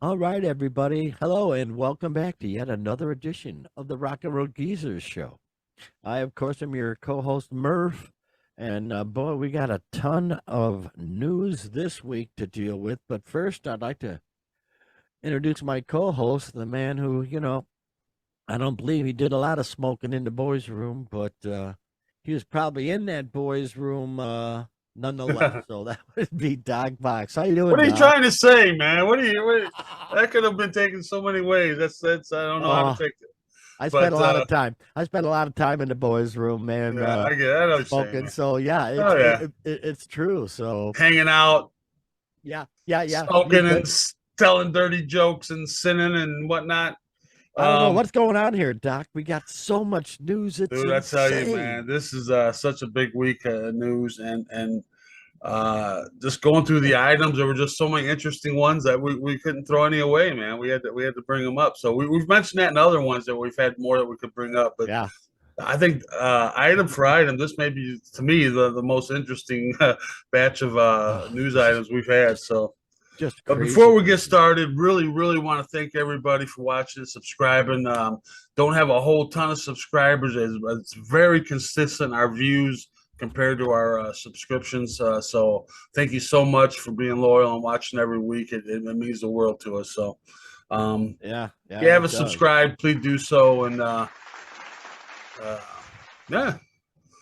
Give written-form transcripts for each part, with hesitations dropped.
All right, everybody. Hello, and welcome back to yet another edition of the RnRGzrs show. I, of course, am your co-host Murph, and boy, we got a ton of news this week to deal with. But first, I'd like to introduce my co-host, the man who, I don't believe he did a lot of smoking in the boys' room, but he was probably in that boys' room nonetheless. What So that would be Doc Box. How you doing, are you Doc? trying to say, man? That could have been taken so many ways. That's I don't know how to Oh, take it. I spent But a lot of time. I spent a lot of time in the boys' room, man, yeah, I know what you're saying, smoking. man. So yeah, Oh yeah, it's true. So hanging out, yeah. You smoking, and bet. telling dirty jokes and sinning and whatnot. I don't know Um, what's going on here, Doc. We got so much news. It's Dude, I tell you, insane. man, this is such a big week of news, and just going through the items, there were just so many interesting ones that we couldn't throw any away, man. We had to bring them up. So we've mentioned that in other ones that we've had more that we could bring up, but Yeah, I think item for item, this may be to me the most interesting batch of news this is items we've had. just So, just but crazy, before we get crazy. started, really want to thank everybody for watching and subscribing. Don't have a whole ton of subscribers. It's very consistent, our views compared to our subscriptions. So thank you so much for being loyal and watching every week. It means the world to us. So Yeah, if yeah, you it haven't does. subscribed, please do so. And uh, yeah,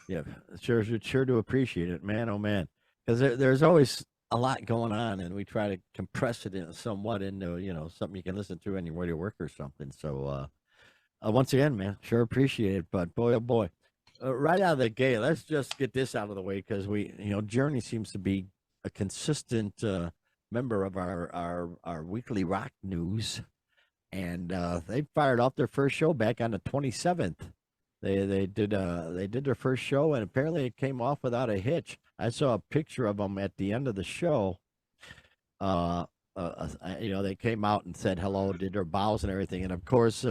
Yeah, sure do appreciate it, man. Oh man, because there's always a lot going on, and we try to compress it in somewhat into something you can listen to on your way to work or something. So once again, man, sure appreciate it. But boy, oh boy, right out of the gate, let's just get this out of the way because Journey seems to be a consistent member of our weekly rock news, and they fired off their first show back on the 27th. They did their first show, and apparently it came off without a hitch. I saw a picture of them at the end of the show. They came out and said hello, did their bows and everything, and of course,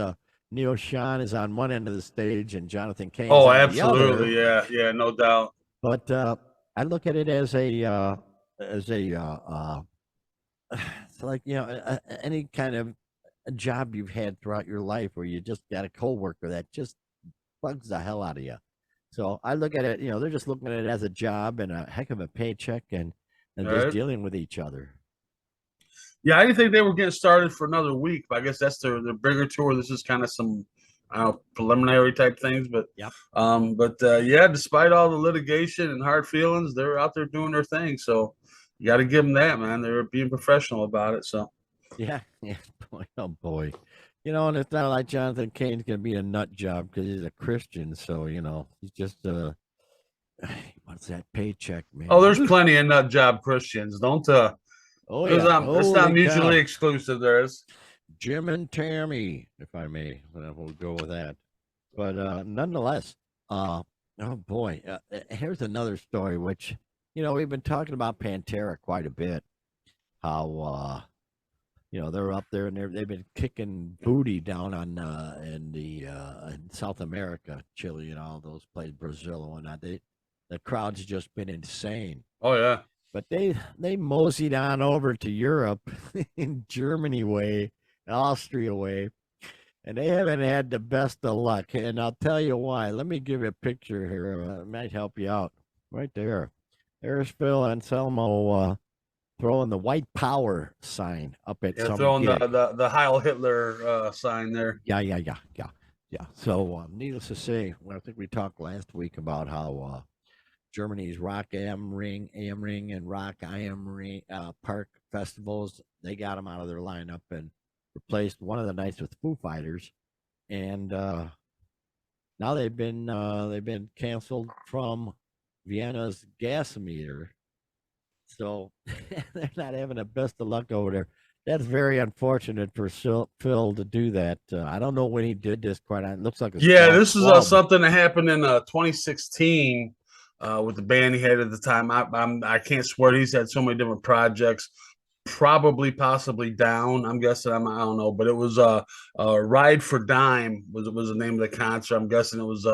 Neo Sean is on one end of the stage and Jonathan Cain's oh, on the other. absolutely, yeah, no doubt. But I look at it as it's like any kind of a job you've had throughout your life where you just got a coworker that just bugs the hell out of you. So I look at it, they're just looking at it as a job and a heck of a paycheck and All just right. dealing with each other. Yeah, I didn't think they were getting started for another week, but I guess that's their bigger tour. This is kind of some I don't know, preliminary type things, but Yep. yeah, despite all the litigation and hard feelings, they're out there doing their thing. So you got to give them that, man. They're being professional about it. So Yeah. Yeah. Boy, oh boy. And it's not like Jonathan Cain's gonna be a nut job because he's a Christian. So, he's just what's that paycheck, oh, man? there's Woo. plenty of nut job Christians. Don't Oh there's yeah. not it's not Holy mutually cow. exclusive. There's Jim and Tammy, if I may. We'll go with that. But nonetheless, oh boy, here's another story which we've been talking about Pantera quite a bit. How they're up there and they've been kicking booty down on in South America, Chile, and all those places, Brazil and whatnot. The crowd's just been insane. oh yeah. But they moseyed on over to Europe in Germany way, Austria way, and they haven't had the best of luck. And I'll tell you why. Let me give you a picture here. It might help you out. Right there. There's Phil Anselmo throwing the white power sign up at Yeah, some throwing the gig. the Heil Hitler sign there. Yeah. So, needless to say, well, I think we talked last week about how Germany's Rock Am Ring, and Rock I Am Ring Park festivals, they got them out of their lineup and replaced one of the nights with Foo Fighters. And now they've been canceled from Vienna's gas meter. So they're not having the best of luck over there. That's very unfortunate for Phil to do that. I don't know when he did this. Quite, it looks like a Yeah, small this is club. something that happened in 2016 with the band he had at the time. I can't swear he's had so many different projects. Probably, possibly down. I'm guessing. I don't know, but it was Ride for Dime was the name of the concert. I'm guessing it was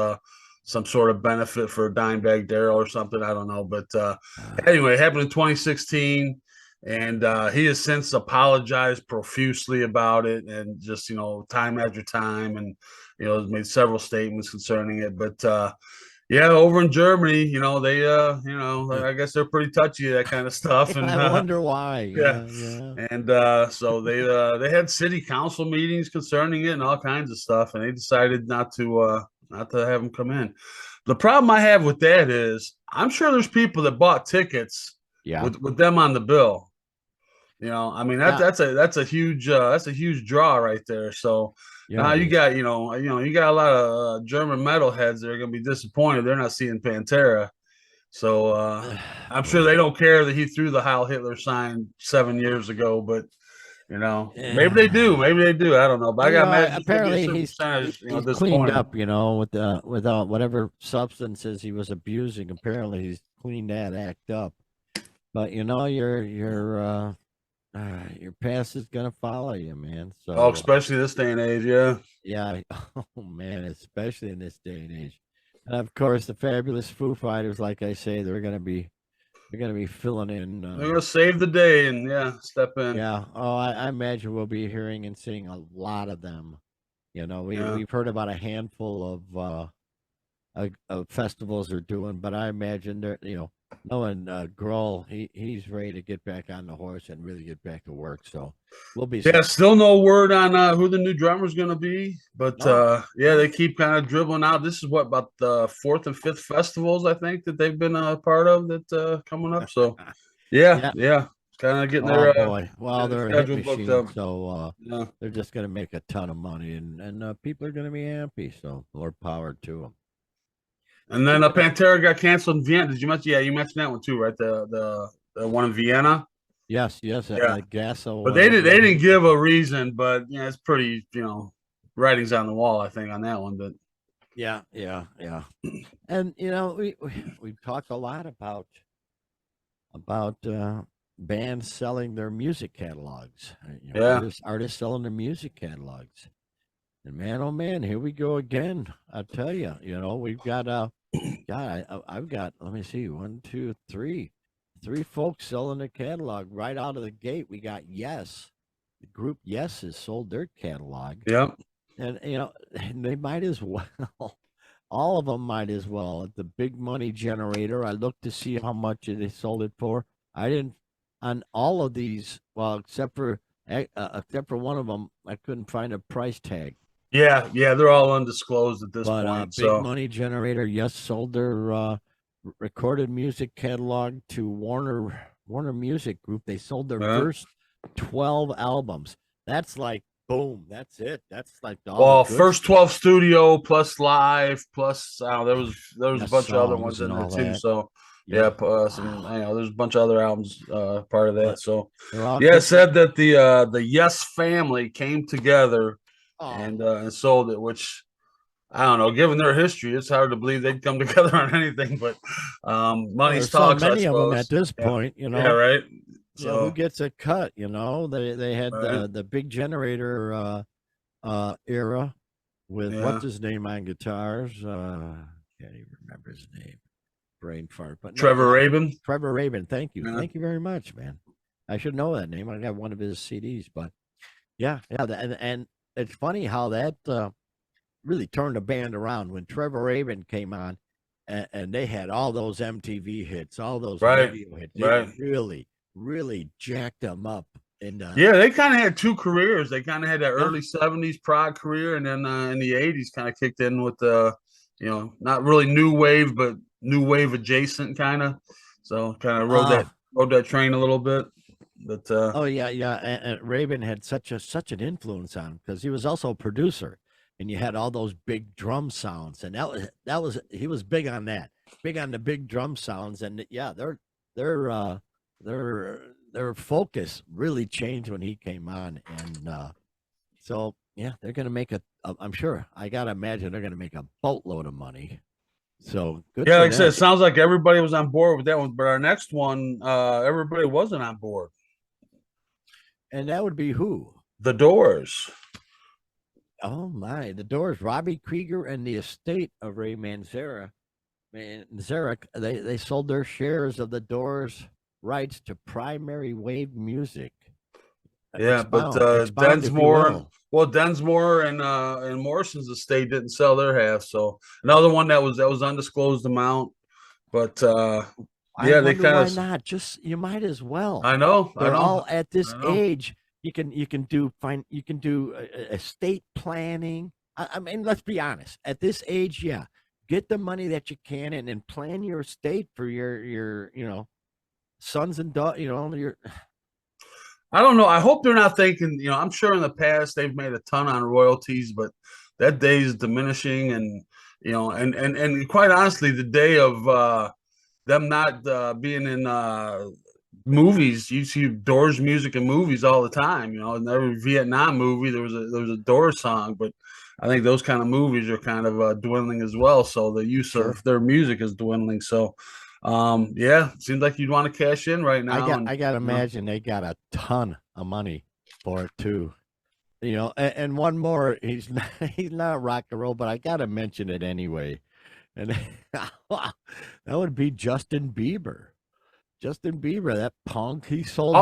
some sort of benefit for Dimebag Darrell or something. I don't know, but anyway, it happened in 2016. and he has since apologized profusely about it, and just time after time, and has made several statements concerning it. But yeah, over in Germany, they I guess they're pretty touchy that kind of stuff, and I wonder why. yeah, Yeah. and so they had city council meetings concerning it and all kinds of stuff, and they decided not to have him come in. The problem I have with that is I'm sure there's people that bought tickets Yeah. with them on the bill. I mean Yeah. that's a huge draw right there. So Yeah. now It you is. got you got a lot of German metalheads that are going to be disappointed they're not seeing Pantera. So I'm sure Boy. they don't care that he threw the Heil Hitler sign 7 years ago, but maybe they do, Yeah. maybe they do. I don't know, but I gotta imagine there's gonna be a Apparently certain he's percentage, he's cleaned disappointed. up, without whatever substances he was abusing. Apparently he's cleaned that act up. But your past is gonna follow you, man. Oh, So especially this day and age, yeah. yeah, oh man, especially in this day and age. And of course, the fabulous Foo Fighters, like I say, they're gonna be filling in. They're gonna save the day and step in. Yeah. Oh, I imagine we'll be hearing and seeing a lot of them. Yeah. We've heard about a handful of festivals are doing, but I imagine they're knowing Grohl, he's ready to get back on the horse and really get back to work. So we'll be Yeah, still no word on who the new drummer's going to be, but no, yeah, they keep kind of dribbling out. This is what about the fourth and fifth festivals I think that they've been a part of that coming up. So yeah. yeah, kind of getting Oh their boy. Well, they're a hit schedule booked machine, up. so Yeah. they're just gonna make a ton of money, and people are gonna be happy. So more power to them. And then Pantera got canceled in Vienna. Did you mention? Yeah, you mentioned that one too, right? The one in Vienna. Yes, Yeah, gas or but they did. whatever. They didn't give a reason, but it's pretty. Writings on the wall, I think, on that one. But Yeah, yeah, yeah. And we've talked a lot about bands selling their music catalogs. yeah, Artists selling their music catalogs. And man, oh man, here we go again. I tell you, we've got God, I've got. Let me see, one, two, three folks selling their catalog right out of the gate. We got Yes, the group Yes has sold their catalog, yeah. and they might as well. All of them might as well. At the Big Money Generator, I looked to see how much they sold it for. I didn't on all of these. Well, except for one of them, I couldn't find a price tag. Yeah, they're all undisclosed at this But point. Big So Money Generator, Yes, sold their recorded music catalog to Warner Music Group. They sold their first 12 albums. That's like boom. That's it. That's like all the good first stuff. 12 studio plus live plus there was a bunch of other ones in and there all too. that. So Yeah. some there's a bunch of other albums part of that. But So they're all it good. said that the Yes family came together Oh, and sold it, which I don't know. Given their history, it's hard to believe they'd come together on anything. But money's there's so talks, I many of them suppose. at this Yeah, point, yeah, right. who So gets a cut, They had right. the Big Generator era with Yeah. what's his name on guitars. Can't even remember his name. Brain fart. But no, Trevor yeah. Rabin. Trevor Rabin. Thank you. Yeah. Thank you very much, man. I should know that name. I got one of his CDs, but yeah. And it's funny how that really turned the band around when Trevor Rabin came on, and they had all those MTV hits, all those Right. radio hits. Right. They really, really jacked them up. And yeah, they kind of had two careers. They kind of had that early '70s prog career, and then in the '80s, kind of kicked in with the, not really new wave, but new wave adjacent kind of. So kind of rode that train a little bit. But oh yeah, yeah. And Rabin had such an influence on him because he was also a producer, and you had all those big drum sounds, and that was he was big on that, big on the big drum sounds, and yeah, their focus really changed when he came on, and so yeah, they're gonna make I'm sure, I gotta imagine they're gonna make a boatload of money. So good. yeah, For like I said, them. it sounds like everybody was on board with that one. But our next one, everybody wasn't on board. And that would be who? The Doors. Oh my, the Doors, Robbie Krieger and the estate of Ray Manzarek. They sold their shares of the Doors rights to primary wave music. Yeah, but Expound, if you will. Densmore and Morrison's estate didn't sell their half. So another one that was undisclosed amount. But I yeah, they wonder kind why of. not. Just you might as well. I know, They're all at this I know. age. You can do estate planning. I mean, let's be honest. At this age, yeah, get the money that you can and plan your estate for your sons and daughters. Your I don't know. I hope they're not thinking. I'm sure in the past they've made a ton on royalties, but that day is diminishing, and and quite honestly, the day of them not being in movies. You see Doors music in movies all the time. In every Vietnam movie there was a Doors song, but I think those kind of movies are kind of dwindling as well. So the use Sure. of their music is dwindling. So yeah, seems like you'd want to cash in right now. I got to imagine they got a ton of money for it too. And one more, he's not rock and roll, but I got to mention it anyway. And that would be Justin Bieber. Justin Bieber, that punk, he sold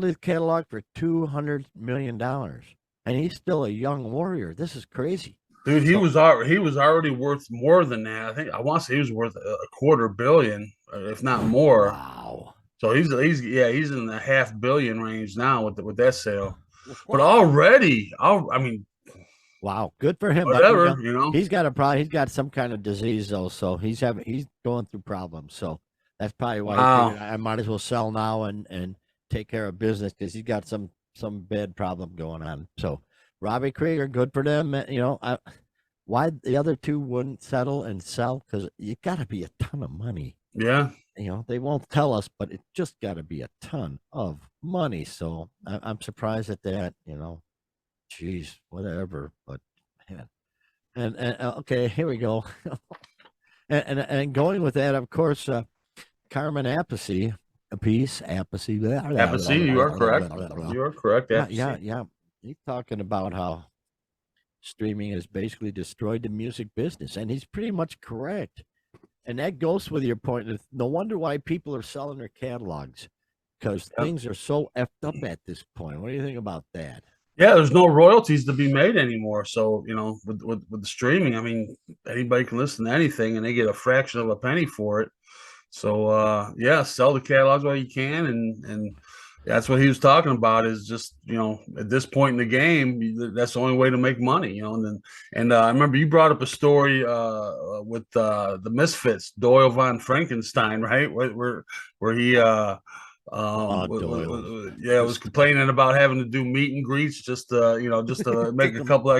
his catalog for $200 million, and he's still a young warrior. This is crazy. Dude, he was already worth more than that. I want to say he was worth $250 million, if not more. Wow. So he's in the $500 million range now with that sale. But already, I mean, wow, good for him. Whatever, but, he's got a problem. He's got some kind of disease though, so he's going through problems. So that's probably why he figured I might as well sell now and take care of business because he's got some bad problem going on. So Robbie Krieger, good for them. Why the other two wouldn't settle and sell? Because you got to be a ton of money. Yeah. They won't tell us, but it just got to be a ton of money. So I'm surprised at that. Geez, whatever. But man, and okay, here we go. and going with that, of course, Carmen Appice. You are correct. You are correct. Yeah. He's talking about how streaming has basically destroyed the music business, and he's pretty much correct. And that goes with your point. No wonder why people are selling their catalogs because things are so effed up at this point. What do you think about that? Yeah, there's no royalties to be made anymore. So with the streaming, I mean, anybody can listen to anything, and they get a fraction of a penny for it. So yeah, sell the catalogs while you can, and that's what he was talking about. Is just at this point in the game, that's the only way to make money. And I remember you brought up a story with the Misfits, Doyle von Frankenstein, right? Where he was complaining about having to do meet and greets just to make a couple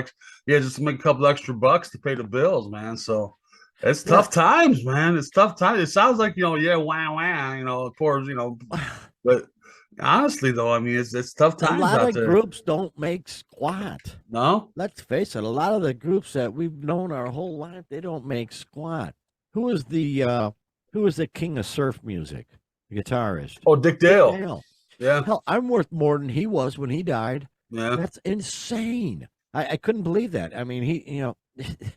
extra bucks to pay the bills, man. So. It's tough times, man. It's tough times. It sounds like of course, but honestly, though, I mean, it's tough times out there. A lot of groups don't make squat. No, let's face it. A lot of the groups that we've known our whole life, they don't make squat. Who is the king of surf music? The guitarist. Oh, Dick Dale. Yeah. Hell, I'm worth more than he was when he died. Yeah. That's insane. I couldn't believe that. I mean,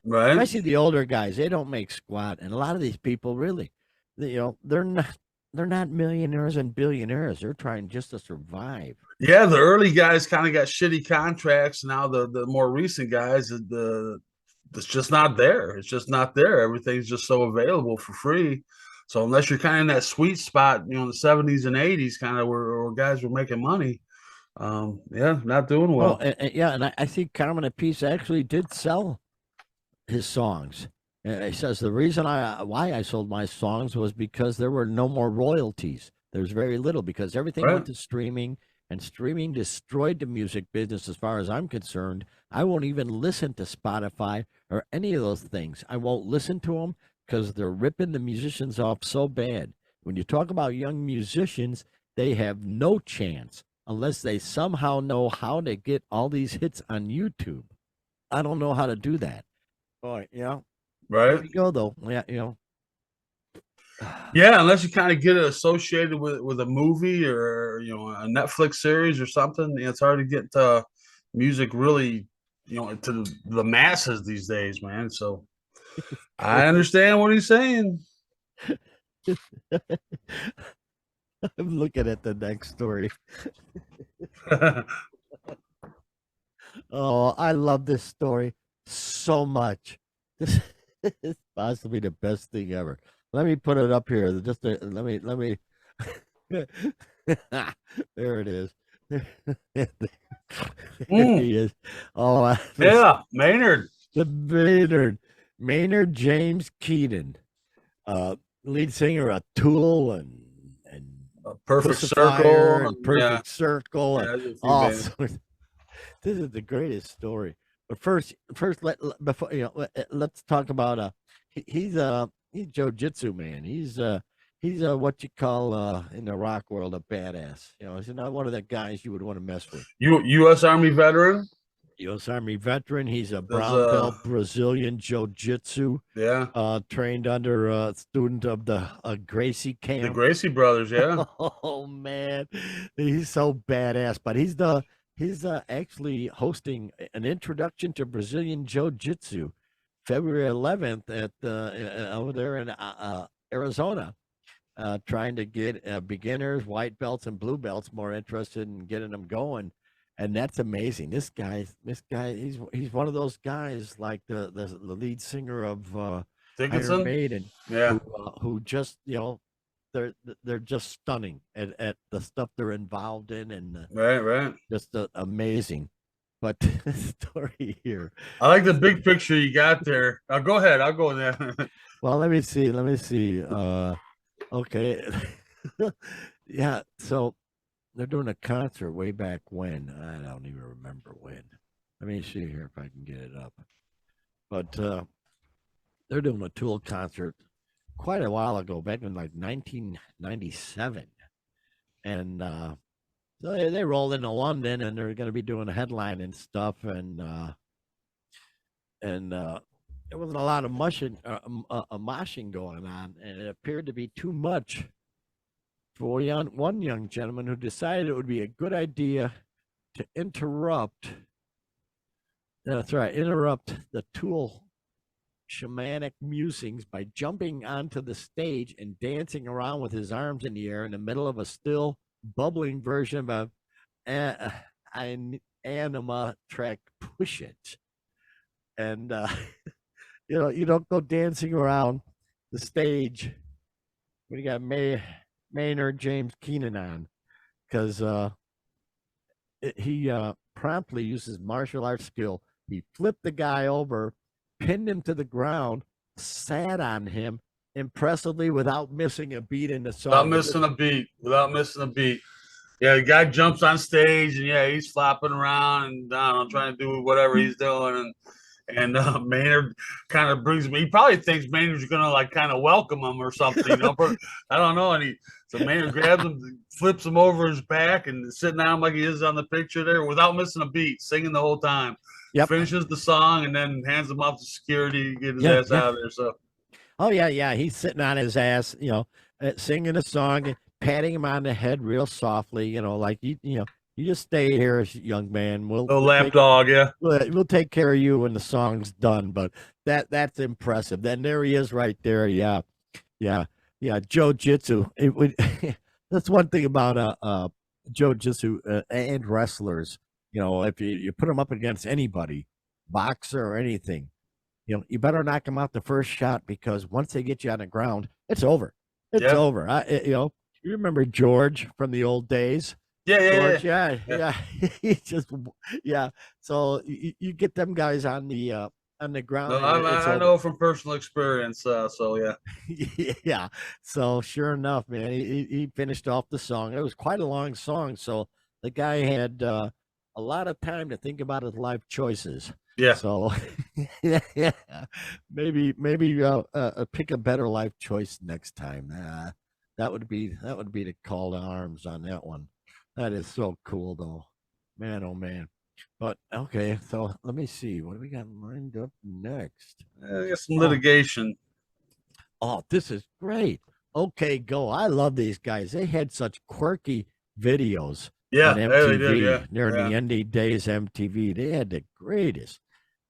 right. Especially the older guys, they don't make squat, and a lot of these people really, they're not millionaires and billionaires. They're trying just to survive. Yeah, the early guys kind of got shitty contracts. Now the more recent guys, it's just not there. It's just not there. Everything's just so available for free. So unless you're kind of in that sweet spot, in the 70s and 80s, kind of where guys were making money. Not doing well. And I think Carmen Appice actually did sell his songs. He says the reason why I sold my songs was because there were no more royalties. There's very little because everything went to streaming, and streaming destroyed the music business as far as I'm concerned. I won't even listen to Spotify or any of those things. I won't listen to them because they're ripping the musicians off so bad. When you talk about young musicians, they have no chance unless they somehow know how to get all these hits on YouTube. I don't know how to do that. Boy, right. There you go, though. Yeah, Yeah, unless you kind of get it associated with a movie or a Netflix series or something, it's hard to get music really, to the masses these days, man. So I understand what he's saying. I'm looking at the next story. Oh, I love this story so much. This is possibly the best thing ever. Let me put it up here. Let me. There it is. There Mm, he is. Oh, yeah, Maynard. the Maynard James Keenan, uh, lead singer of Tool and Perfect Pussifier Circle. and Yeah, Perfect Circle and yeah, there's a few all bands. sorts. This is the greatest story. But first, before let's talk about he's Jiu-Jitsu man. He's what you call in the rock world a badass. You know, he's not one of the guys you would want to mess with. U.S. Army veteran. U.S. Army veteran. He's a Does brown belt Brazilian Jiu-Jitsu, yeah, trained under a student of the Gracie the camp. Gracie brothers. Yeah, Oh man, he's so badass. But he's actually hosting an introduction to Brazilian Jiu-Jitsu, February 11th at over there in Arizona. Trying to get beginners, white belts, and blue belts more interested in getting them going, and that's amazing. This guy, he's one of those guys like the lead singer of Iron Dickinson. Maiden, Yeah, who just they're just stunning at the stuff they're involved in, and right, right. just amazing. But the story here, I like the big picture you got there. Go ahead. I'll go there. well, let me see. Let me see. Okay. Yeah. So they're doing a concert way back when. I don't even remember when. Let me see here if I can get it up. But they're doing a Tool concert quite a while ago, back in like 1997. And so they rolled into London, and they're going to be doing a headline and stuff. And there wasn't a lot of moshing going on, and it appeared to be too much for one young gentleman who decided it would be a good idea to interrupt. That's right, interrupt the Tool shamanic musings by jumping onto the stage and dancing around with his arms in the air in the middle of a still bubbling version of an anima track, Push It. And you don't go dancing around the stage when you got Maynard James Keenan on, because he promptly used his martial arts skill. He flipped the guy over, pinned him to the ground, sat on him impressively without missing a beat in the Without song. missing a beat. Without missing a beat. Yeah, the guy jumps on stage and yeah, he's flopping around and I don't know, trying to do whatever he's doing and Maynard kind of brings me. He probably thinks Maynard's gonna like kind of welcome him or something, you know. But I don't know. And so Maynard grabs him, flips him over his back, and sitting down like he is on the picture there, without missing a beat, singing the whole time. Yep. Finishes the song and then hands him off to security to get his ass out of there. So. Oh yeah. He's sitting on his ass, singing a song and patting him on the head real softly, like you just stay here, young man. We'll Lapdog, yeah. We'll take care of you when the song's done. But that's impressive. Then there he is, right there. Yeah. Jiu-Jitsu. That's one thing about Jiu-Jitsu and wrestlers. If you put them up against anybody, boxer or anything, you better knock them out the first shot, because once they get you on the ground, it's over. It's over. You remember George from the old days? Yeah. George, yeah. He just, yeah. So you get them guys on the ground. No, I know from personal experience. So yeah. Yeah. So sure enough, man, he finished off the song. It was quite a long song, so the guy had a lot of time to think about his life choices. Yeah. So yeah, maybe pick a better life choice next time. That would be the call to arms on that one. That is so cool, though, man. Oh man. But okay, so let me see. What do we got lined up next? I got some litigation. Oh, this is great. Okay, go. I love these guys. They had such quirky videos. Yeah, on MTV. they did, yeah. During the indie days, MTV. They had the greatest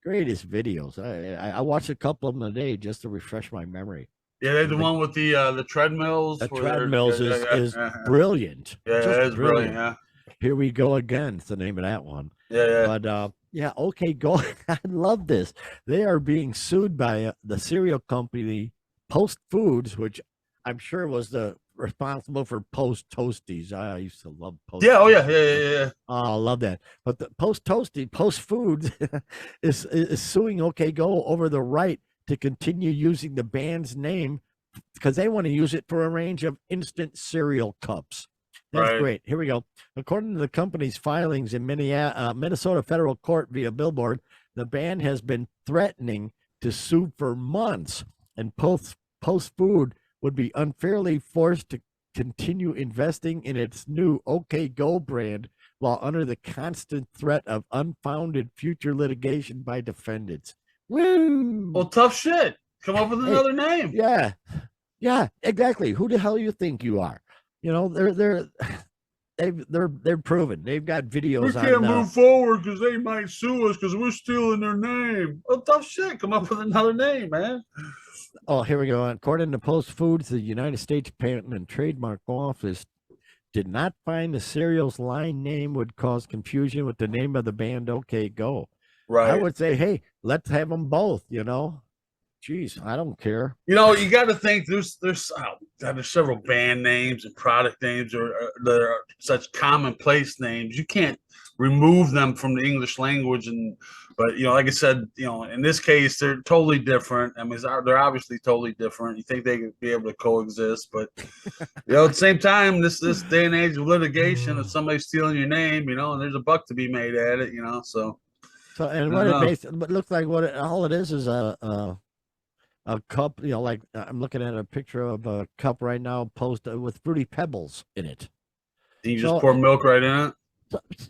videos. I watched a couple of them a day just to refresh my memory. Yeah, they're the one with the treadmills. The Where they're, treadmills is brilliant. yeah, Just it's brilliant. brilliant. Yeah, Here we go again. It's the name of that one. yeah. But yeah, okay, go. I love this. They are being sued by the cereal company Post Foods, which I'm sure was the responsible for Post Toasties. I used to love Post. Yeah, oh yeah, yeah. Oh, I love that. But the Post Foods is suing OK Go over the right to continue using the band's name because they want to use it for a range of instant cereal cups. That's Right. great. Here we go. According to the company's filings in Minnesota federal court via billboard, the band has been threatening to sue for months, and Post Food would be unfairly forced to continue investing in its new OK Go brand while under the constant threat of unfounded future litigation by defendants. Woo! Well, tough shit. Come up with another name. Yeah, exactly. Who the hell you think you are? You know, they're proven. They've got videos. We can't move forward because they might sue us because we're stealing their name. Well, tough shit. Come up with another name, man. Oh, here we go. According to Post Foods, the United States Patent and Trademark Office did not find the cereal's line name would cause confusion with the name of the band OK Go. Right. I would say, hey, let's have them both, you know. Jeez, I don't care. You know, you got to think there's several band names and product names or that are such commonplace names. You can't remove them from the English language. But you know, like I said, you know, in this case, they're totally different. I mean, they're obviously totally different. You think they could be able to coexist, but you know, at the same time, this day and age of litigation, if somebody's stealing your name, you know, and there's a buck to be made at it, you know. So and what it looks like, all it is a cup, you know, like I'm looking at a picture of a cup right now, posted with Fruity Pebbles in it. You just pour milk right in it.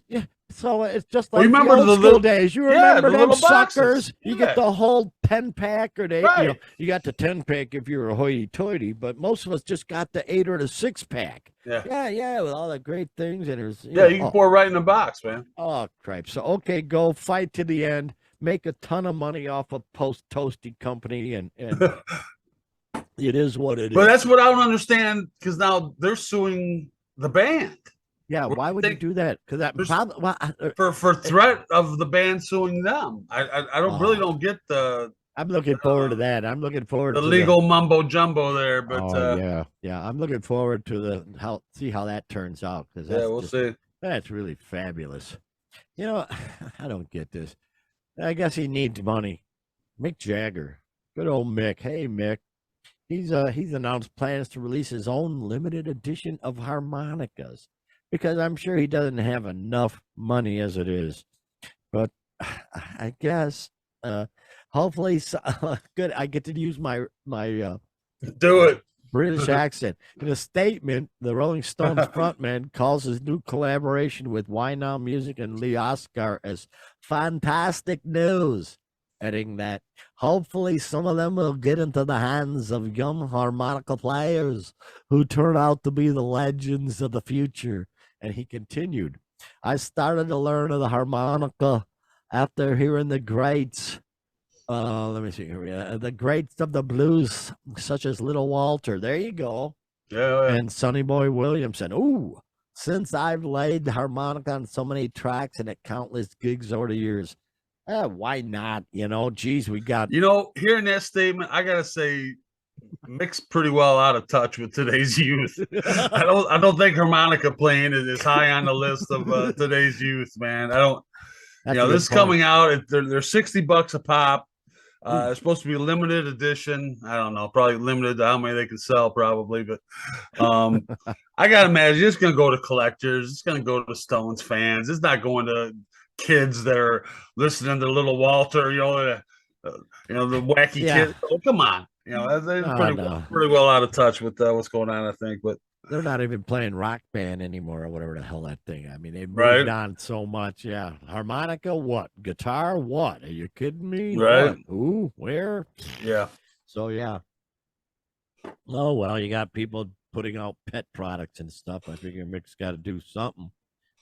Yeah, so it's just like remember the old school days. You remember the them little suckers? Boxes. You get the whole 10-pack, or right. You got the 10-pack if you're a hoity-toity, but most of us just got the 8 or the 6-pack. Yeah, with all the great things, and there's you can pour right in the box, man. Oh, crap! So OK Go, fight to the end. Make a ton of money off of Post Toasty Company, and it is what it is. But that's what I don't understand, because now they're suing the band. Yeah, why would you do that? Because that for threat of the band suing them. I really don't get the. I'm looking forward to that. I'm looking forward to the legal mumbo jumbo there, but yeah. I'm looking forward to see how that turns out, because we'll see. That's really fabulous. You know, I don't get this. I guess he needs money. Mick Jagger, good old Mick. Hey, Mick. He's announced plans to release his own limited edition of harmonicas, because I'm sure he doesn't have enough money as it is. But I guess hopefully good. I get to use my do it British accent. In a statement, the Rolling Stones frontman calls his new collaboration with Why Now Music and Lee Oscar as fantastic news, adding that hopefully some of them will get into the hands of young harmonica players who turn out to be the legends of the future. And he continued, I started to learn of the harmonica after hearing the greats. Let me see here. The greats of the blues, such as Little Walter. There you go. Yeah. And Sonny Boy Williamson. Ooh, since I've laid the harmonica on so many tracks and at countless gigs over the years, why not? You know, geez, we got. You know, hearing that statement, I gotta say, Mick's pretty well out of touch with today's youth. I don't think harmonica playing is high on the list of today's youth, man. I don't. That's this is coming out. They're $60 a pop. It's supposed to be a limited edition. I don't know, probably limited to how many they can sell, probably. But I gotta imagine it's gonna go to collectors. It's gonna go to Stones fans. It's not going to kids that are listening to Little Walter. You know, the wacky kids. Oh, come on. You know, they're pretty well out of touch with what's going on, I think. But they're not even playing Rock Band anymore, or whatever the hell that thing. I mean, they've moved on so much. Yeah, harmonica, what? Guitar, what? Are you kidding me? Right? What? Who? Where? Yeah. So yeah. Oh well, you got people putting out pet products and stuff. I figure Mick's got to do something.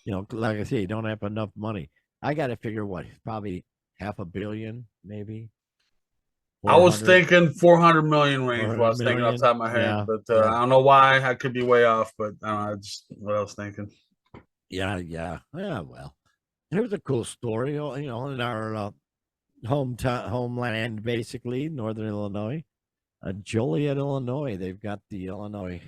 You know, like I say, you don't have enough money. I got to figure what? Probably $500 million, maybe I was 400, thinking 400 million range. What I 400 was thinking off the million. top of my head, Yeah, but yeah, I don't know why. I could be way off, but I don't know. Just what I was thinking. yeah. Well, here's a cool story. In our homeland, basically, Northern Illinois, Joliet, Illinois. They've got the Illinois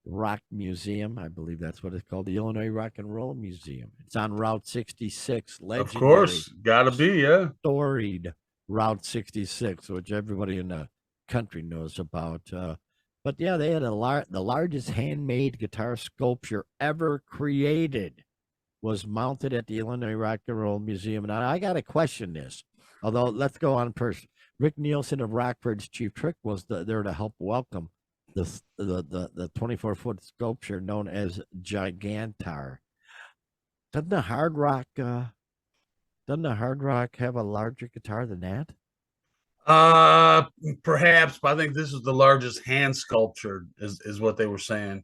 Rock Museum. I believe that's what it's called, the Illinois Rock and Roll Museum. It's on Route 66, Of legendary, course, gotta be, yeah. storied Route 66, which everybody in the country knows about. But yeah, they had the largest handmade guitar sculpture ever created was mounted at the Illinois Rock and Roll Museum. Now I got to question this, although let's go on first. Rick Nielsen of Rockford's Chief Trick was there to help welcome the 24-foot sculpture known as Gigantar. Doesn't the Hard Rock have a larger guitar than that? Perhaps, but I think this is the largest hand sculpture, is what they were saying.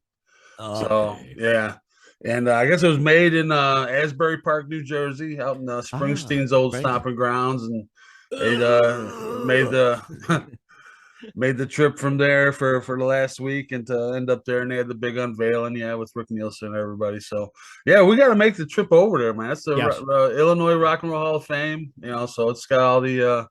So Okay. yeah, and I guess it was made in Asbury Park, New Jersey, out in Springsteen's old Right. stomping grounds, and they made the made the trip from there for the last week and to end up there, and they had the big unveiling, yeah, with Rick Nielsen and everybody. So yeah, we got to make the trip over there, man. That's the Yes. Illinois Rock and Roll Hall of Fame, so it's got all the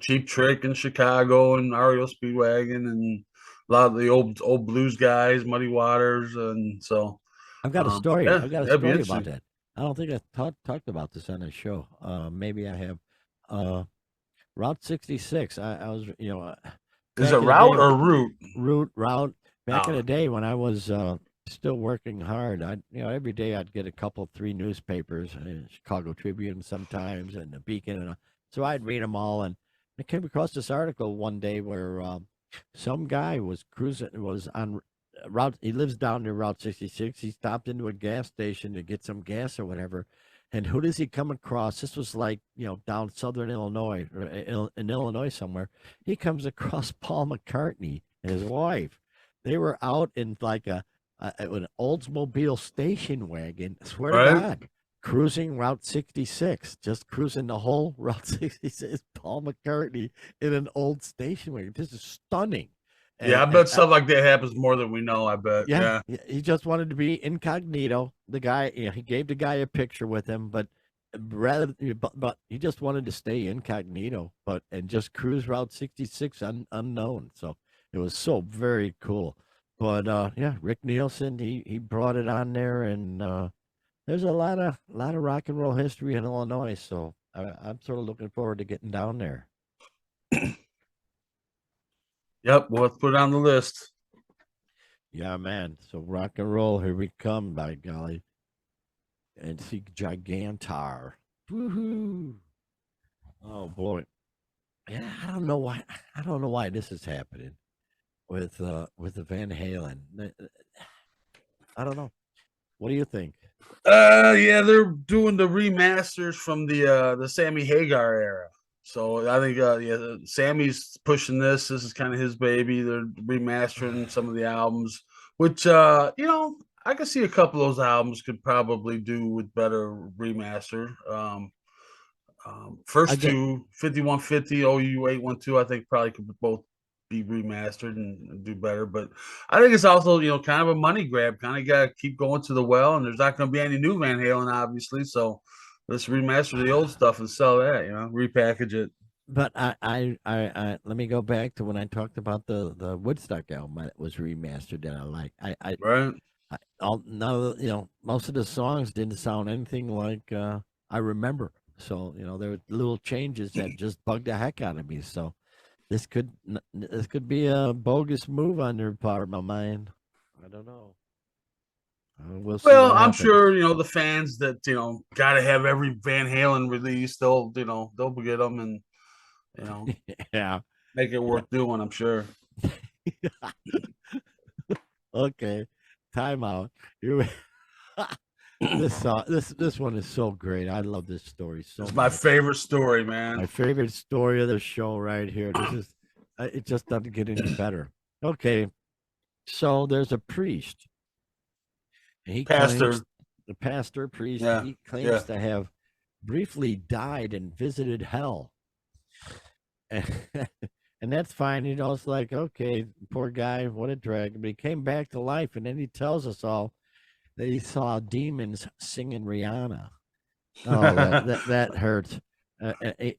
Cheap Trick in Chicago and REO Speedwagon and a lot of the old blues guys, Muddy Waters, and so I've got a story. yeah, I've got a that'd be story about interesting. that. I don't think I talked about this on the show. Maybe I have. Route 66. I was, Is back it in the route day, or route? route. Back in Oh, the day when I was still working hard, every day I'd get a couple, three newspapers, Chicago Tribune sometimes, and the Beacon, and so I'd read them all. And I came across this article one day where some guy was on route. He lives down near Route 66. He stopped into a gas station to get some gas or whatever. And who does he come across? This was like, down southern Illinois, or in Illinois somewhere. He comes across Paul McCartney and his wife. They were out in like an Oldsmobile station wagon, swear to right. God, cruising Route 66, just cruising the whole Route 66. Paul McCartney in an old station wagon. This is stunning. Yeah, I bet stuff like that happens more than we know. I bet. Yeah, Yeah. he just wanted to be incognito. The guy, he gave the guy a picture with him, but but he just wanted to stay incognito, and just cruise Route 66 unknown. So it was so very cool. But yeah, Rick Nielsen, he brought it on there, and there's a lot of rock and roll history in Illinois. So I'm sort of looking forward to getting down there. Yep. We'll have to put it on the list. Yeah, man. So rock and roll, here we come, by golly. And see Gigantar. Woohoo. Oh boy. Yeah, I don't know why this is happening with the Van Halen. I don't know. What do you think? Yeah, they're doing the remasters from the Sammy Hagar era. So I think yeah, Sammy's pushing this. This is kind of his baby. They're remastering some of the albums, which I can see a couple of those albums could probably do with better remaster. First two, 5150, OU 812, I think probably could both be remastered and do better. But I think it's also, kind of a money grab. Kind of got to keep going to the well, and there's not going to be any new Van Halen, obviously. So let's remaster the old stuff and sell that, repackage it. But I let me go back to when I talked about the Woodstock album that was remastered that I like. Right. Most of the songs didn't sound anything like I remember. So there were little changes that just bugged the heck out of me. So this could be a bogus move on their part of my mind. I don't know. We'll see. Well, I'm sure the fans that got to have every Van Halen release. They'll get them and yeah, make it worth doing. I'm sure. Okay, time out. This one is so great. I love this story so much. It's my favorite story, man. My favorite story of the show right here. This is it just doesn't get any better. Okay, so there's a priest. He claims, the pastor priest. Yeah, he claims to have briefly died and visited hell. And that's fine. You know, it's like, okay, poor guy, what a drag. But he came back to life, and then he tells us all that he saw demons singing Rihanna. Oh, that hurts.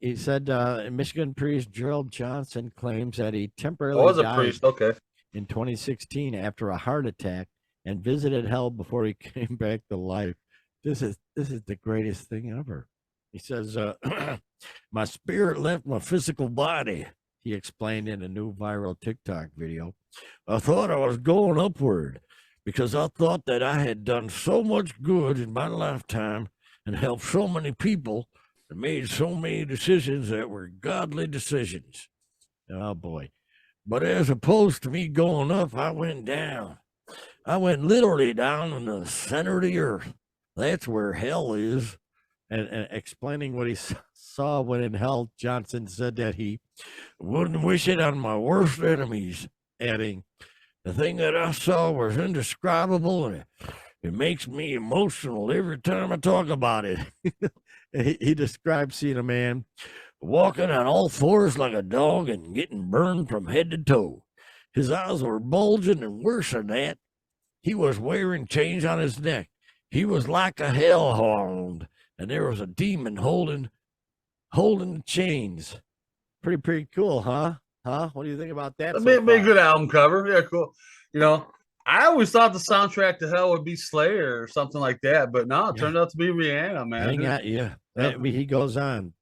He said Michigan priest Gerald Johnson claims that he I temporarily was a died priest. Okay. in 2016 after a heart attack and visited hell before he came back to life. This is the greatest thing ever. He says, "My spirit left my physical body." He explained in a new viral TikTok video. "I thought I was going upward because I thought that I had done so much good in my lifetime and helped so many people and made so many decisions that were godly decisions." Oh boy. "But as opposed to me going up, I went down. I went literally down in the center of the earth. That's where hell is." And explaining what he saw when in hell, Johnson said that he wouldn't wish it on my worst enemies, adding, "The thing that I saw was indescribable, and it makes me emotional every time I talk about it." He described seeing a man walking on all fours like a dog and getting burned from head to toe. His eyes were bulging, and worse than that, he was wearing chains on his neck. He was like a hellhound, and there was a demon holding the chains. Pretty cool, huh? Huh? What do you think about that? That'd So be a far? good album cover. Yeah, cool. You know, I always thought the soundtrack to Hell would be Slayer or something like that, but no, it Yeah. turned out to be Rihanna, man. Hang on, yeah. Yeah. He goes on.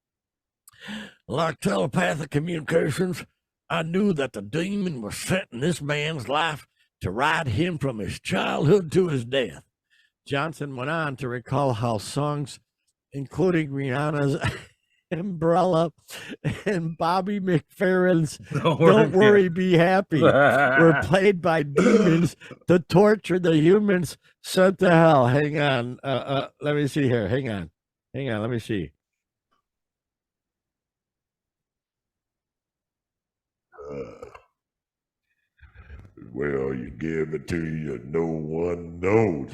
"Like telepathic communications, I knew that the demon was set in this man's life to ride him from his childhood to his death." Johnson went on to recall how songs, including Rihanna's Umbrella and Bobby McFerrin's Don't Worry, Be Happy, were played by demons to torture the humans sent to hell. Hang on. Let me see here. Hang on. Let me see. Well, you give it to you, no one knows.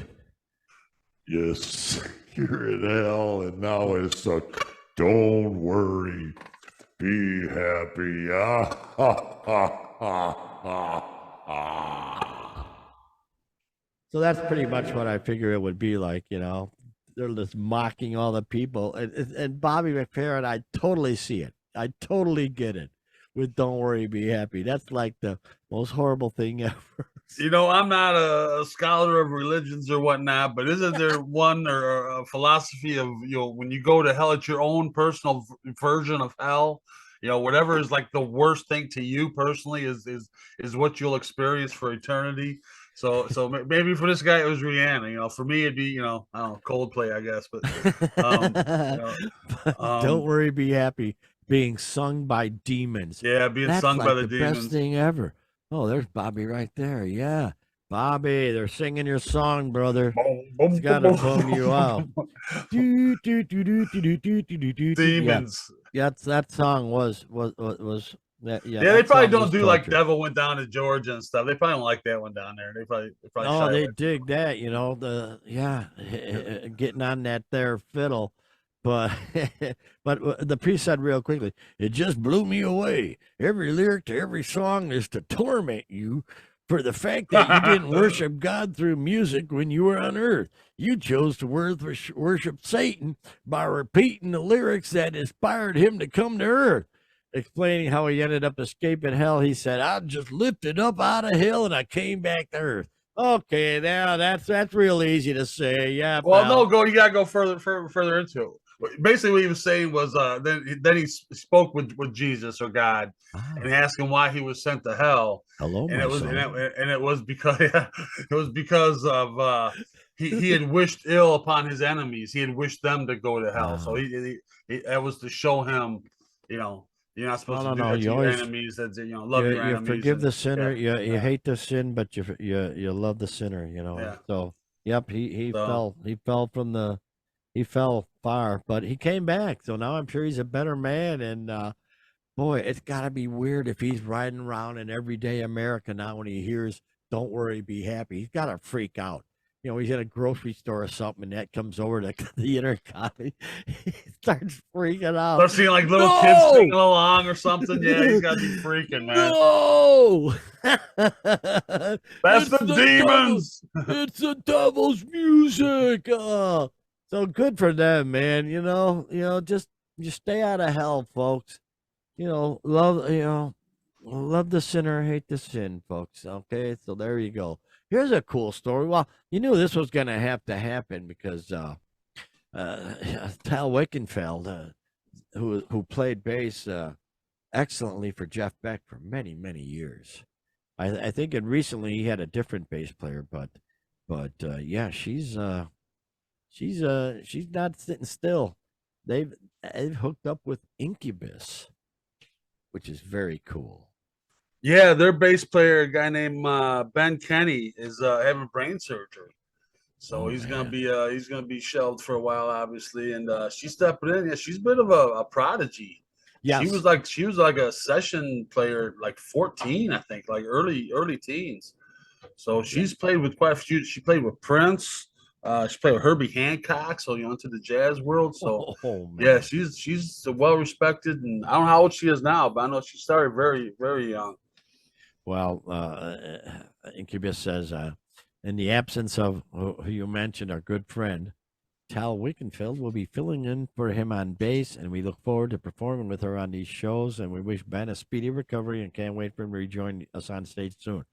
Yes, you're in hell, and now it's a don't worry, be happy. Ah, ha, ha, ha, ha, ha. So that's pretty much what I figure it would be like, you know. They're just mocking all the people. And Bobby McFerrin, I totally see it. I totally get it with Don't Worry, Be Happy. That's like the most horrible thing ever. You know, I'm not a scholar of religions or whatnot, but isn't there one or a philosophy of, you know, when you go to hell, it's your own personal version of hell? You know, whatever is like the worst thing to you personally is what you'll experience for eternity. So maybe for this guy it was Rihanna. You know, for me it'd be, you know, I don't know, Coldplay, I guess. But Don't Worry, Be Happy being sung by demons. yeah, being That's sung like by the the demons. best thing ever. Oh, there's Bobby right there. Yeah. Bobby, they're singing your song, brother. It's gotta bum you out. Demons. Yeah, that song was that. Yeah, Yeah, they that probably song don't was do like torture. Devil Went Down to Georgia and stuff. They probably don't like that one down there. They probably Oh, shy they away. dig that, you know, getting on that there fiddle. But but the priest said real quickly, "It just blew me away. Every lyric to every song is to torment you for the fact that you didn't worship God through music when you were on earth. You chose to worship Satan by repeating the lyrics that inspired him to come to earth." Explaining how he ended up escaping hell, he said, "I just lifted up out of hell and I came back to earth." Okay, now that's real easy to say. Yeah, Well, pal. no, you gotta go further into it. Basically, what he was saying was then he spoke with Jesus or God and asked him why he was sent to hell. Hello, And my it was son. and it was because it was because of he had wished ill upon his enemies. He had wished them to go to hell. So he that was to show him, you know, you're not supposed to do that to You your always enemies. That's, you know, love your you enemies. forgive And the sinner. yeah, You hate the sin, but you love the sinner. You know. yeah. So yep, he So fell from the he fell far, but he came back. So now I'm sure he's a better man. And boy, it's got to be weird if he's riding around in everyday America now when he hears "Don't Worry, Be Happy." He's got to freak out. he's in a grocery store or something, and that comes over to the intercom. He starts freaking out. They're seeing like little kids singing along or something. Yeah, he's got to be freaking, man. No, That's the demons. It's the devil's music. So good for them, man. Just stay out of hell, folks. Love the sinner, hate the sin, folks. Okay, so there you go. Here's a cool story. Well, you knew this was going to have to happen because Tal Wickenfeld, who played bass excellently for Jeff Beck for many, many years. I think recently he had a different bass player, but yeah, she's not sitting still. They've hooked up with Incubus, which is very cool. Yeah, their bass player, a guy named Ben Kenny, is having brain surgery, so he's gonna be shelved for a while, obviously. And she's stepping in. Yeah, she's a bit of a prodigy. Yeah, she was like a session player, like 14, I think, like early teens. So she's played with quite a few. She played with Prince. She played with Herbie Hancock, so into the jazz world. So yeah, she's well respected, and I don't know how old she is now, but I know she started very, very young. Well, Incubus says, in the absence of who you mentioned, our good friend, Tal Wickenfeld will be filling in for him on bass, and we look forward to performing with her on these shows, and we wish Ben a speedy recovery and can't wait for him to rejoin us on stage soon.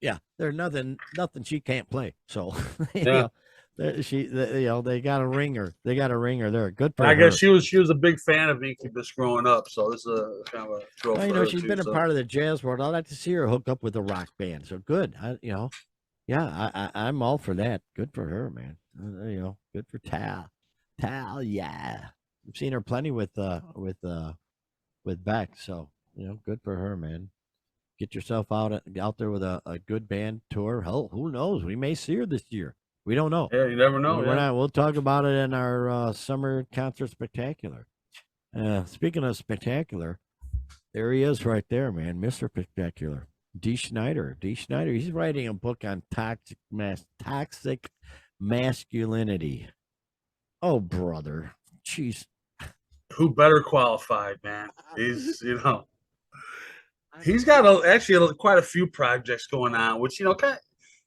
Yeah, there's nothing she can't play. So, they got a ringer. They got a ringer there. Good for her. I guess she was a big fan of Incubus growing up, so this is a kind of a thrill for her she's too, been a part of the jazz world. I'd like to see her hook up with a rock band. So good. I'm all for that. Good for her, man. Good for Tal. Yeah. I've seen her plenty with Beck. So, good for her, man. Get yourself out there with a good band tour. Hell, who knows? We may see her this year. We don't know. Yeah, you never know. We'll talk about it in our summer concert spectacular. Speaking of spectacular, there he is right there, man. Mr. Spectacular. D. Schneider. He's writing a book on toxic masculinity. Oh, brother. Jeez. Who better qualified, man? He's, he's got actually quite a few projects going on, which,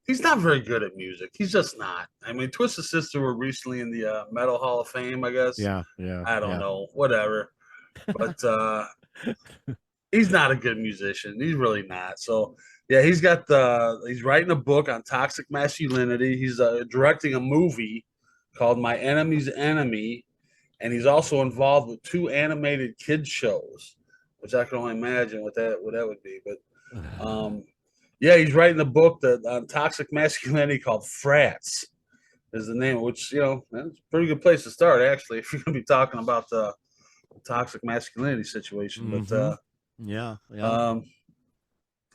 he's not very good at music. He's just not. I mean, Twisted Sister were recently in the Metal Hall of Fame, I guess. Yeah. I don't know, whatever. But he's not a good musician. He's really not. So yeah, he's writing a book on toxic masculinity. He's directing a movie called My Enemy's Enemy, and he's also involved with 2 animated kids shows, which I can only imagine what that would be. But yeah, he's writing a book on toxic masculinity called Frats is the name, which, that's a pretty good place to start, actually, if you're going to be talking about the toxic masculinity situation. But yeah.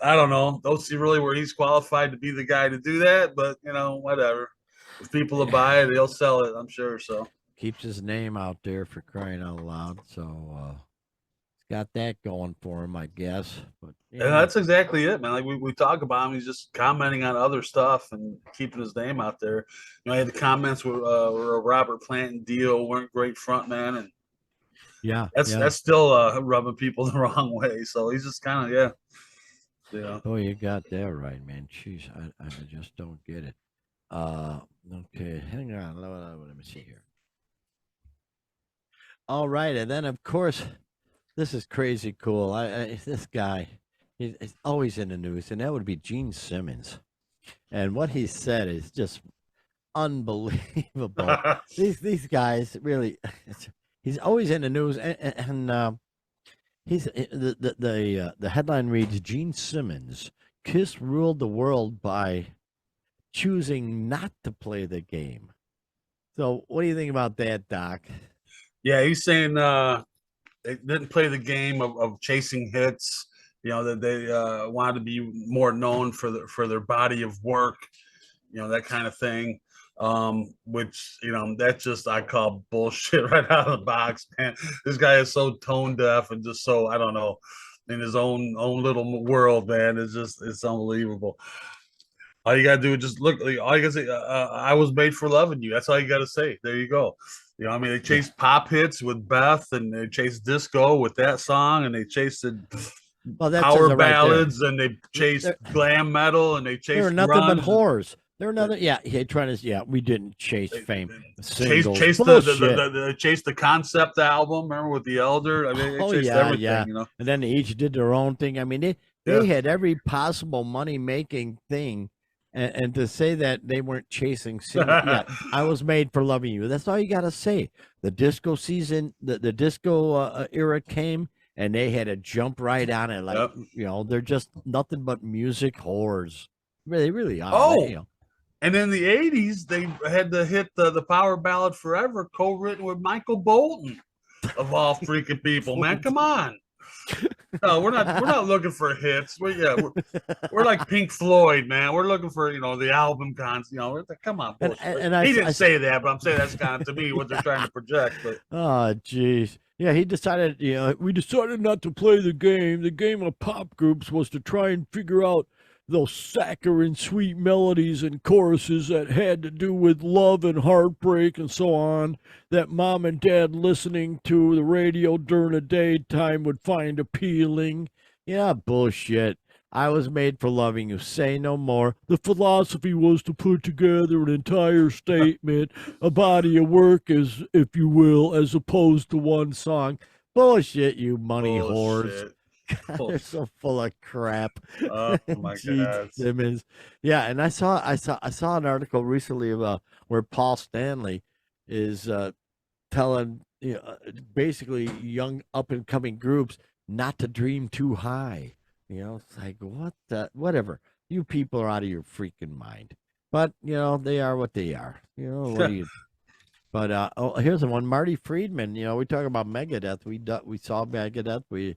I don't know. Don't see really where he's qualified to be the guy to do that, but, whatever. If people will buy it, they'll sell it, I'm sure. So keeps his name out there, for crying out loud. So got that going for him, I guess. But yeah, that's exactly it, man. Like we talk about him, he's just commenting on other stuff and keeping his name out there. I had the comments where Robert Plant and Dio weren't great frontman, and that's still rubbing people the wrong way. So he's just kind of Oh, you got that right, man. Jeez, I just don't get it. Okay, hang on. Let me see here. All right, and then of course, this is crazy cool. This guy, he's always in the news, and that would be Gene Simmons. And what he said is just unbelievable. these guys really, he's always in the news, and he's the headline reads: Gene Simmons, Kiss ruled the world by choosing not to play the game. So, what do you think about that, Doc? Yeah, he's saying they didn't play the game of chasing hits. That they wanted to be more known for their body of work. That kind of thing. Which that's just, I call bullshit right out of the box, man. This guy is so tone deaf and just so, I don't know, in his own little world, man. It's unbelievable. All you gotta do is just look. All you gotta say, "I was made for loving you." That's all you gotta say. There you go. You know, I mean, they chased pop hits with Beth, and they chased disco with that song, and they chased Well, that says power it right there. ballads, and they chased glam metal, and they They were chased nothing but grunge. whores. They're nothing. Yeah, he trying to. Yeah, we didn't chase fame. Singles. Chase Bullshit. the concept album. Remember with the Elder? I mean, they Oh chased yeah, everything. yeah. You know, And then they each did their own thing. I mean, they Yeah. had every possible money making thing, and to say that they weren't chasing single, yeah, I was made for loving you. That's all you got to say. The disco season, the disco era came, and they had to jump right on it. Like Yep. you know, they're just nothing but music whores. They really are. Oh. You know. And in the 80s, they had to hit the power ballad Forever, co-written with Michael Bolton, of all freaking people, man. Come on. No, we're not looking for hits. We're like Pink Floyd, man. We're looking for, the album cons, come on. And He didn't say that, but I'm saying that's kind of to me what they're trying to project. But oh, geez. Yeah, he decided, we decided not to play the game. The game of pop groups was to try and figure out those saccharine sweet melodies and choruses that had to do with love and heartbreak and so on, that mom and dad listening to the radio during the daytime would find appealing. Yeah, bullshit. I was made for loving you. Say no more. The philosophy was to put together an entire statement, a body of work, as if you will, as opposed to one song. Bullshit, you money whores. God, they're so full of crap. Oh my Gene God. Simmons. Yeah, and I saw an article recently about where Paul Stanley is telling basically young up and coming groups not to dream too high. It's like whatever. You people are out of your freaking mind. But they are what they are. What do you? But here's the one, Marty Friedman. We talk about Megadeth. We saw Megadeth. We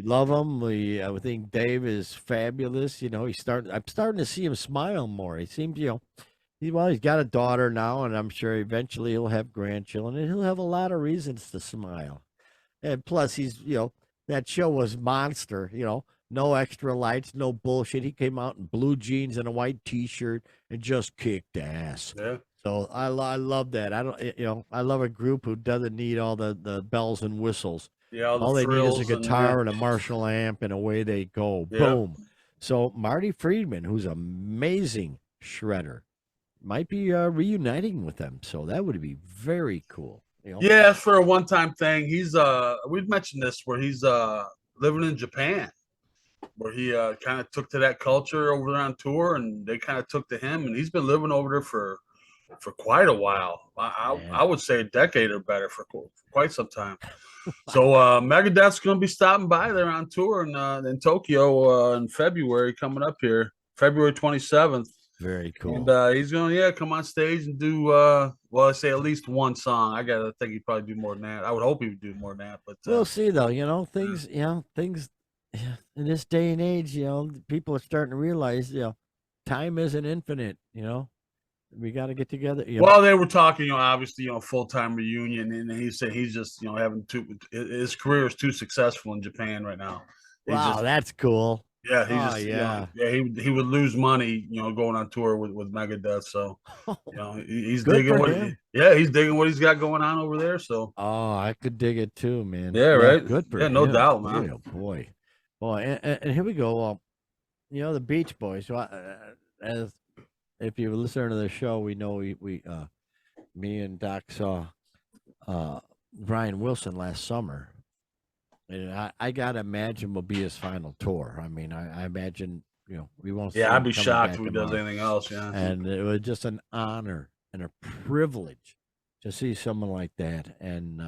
love him. We think Dave is fabulous. I'm starting to see him smile more. He seems he's got a daughter now, and I'm sure eventually he'll have grandchildren, and he'll have a lot of reasons to smile. And plus, he's that show was monster. No extra lights, no bullshit. He came out in blue jeans and a white T-shirt and just kicked ass. Yeah. So I love that. I love a group who doesn't need all the bells and whistles. Yeah, all they need is a guitar and a Marshall amp, and away they go. Yeah. Boom. So Marty Friedman, who's an amazing shredder, might be reuniting with them. So that would be very cool. Yeah, for a one-time thing. He's we've mentioned this where he's living in Japan, where he kind of took to that culture over there on tour, and they kind of took to him, and he's been living over there for quite a while. I would say a decade or better, for quite some time. So Megadeth's going to be stopping by there on tour in Tokyo in February, coming up here, February 27th. Very cool. And he's going to come on stage and do I say at least one song. I think he'd probably do more than that. I would hope he would do more than that, but we'll see though. Things in this day and age, people are starting to realize, time isn't infinite. We got to get together. Well, they were talking, obviously, full-time reunion, and he said he's just, his career is too successful in Japan right now. Wow, that's cool. Yeah, he would lose money, going on tour with Megadeth. So, he's digging he's digging what he's got going on over there. So, I could dig it too, man. Yeah, right. Good for him. No doubt, man. Oh boy, and here we go. The Beach Boys. As if you listen to the show, we know we me and Doc saw Brian Wilson last summer, and I gotta imagine will be his final tour. I mean, I imagine we won't. Yeah, I'd be shocked if he does anything else. Yeah, and it was just an honor and a privilege to see someone like that, and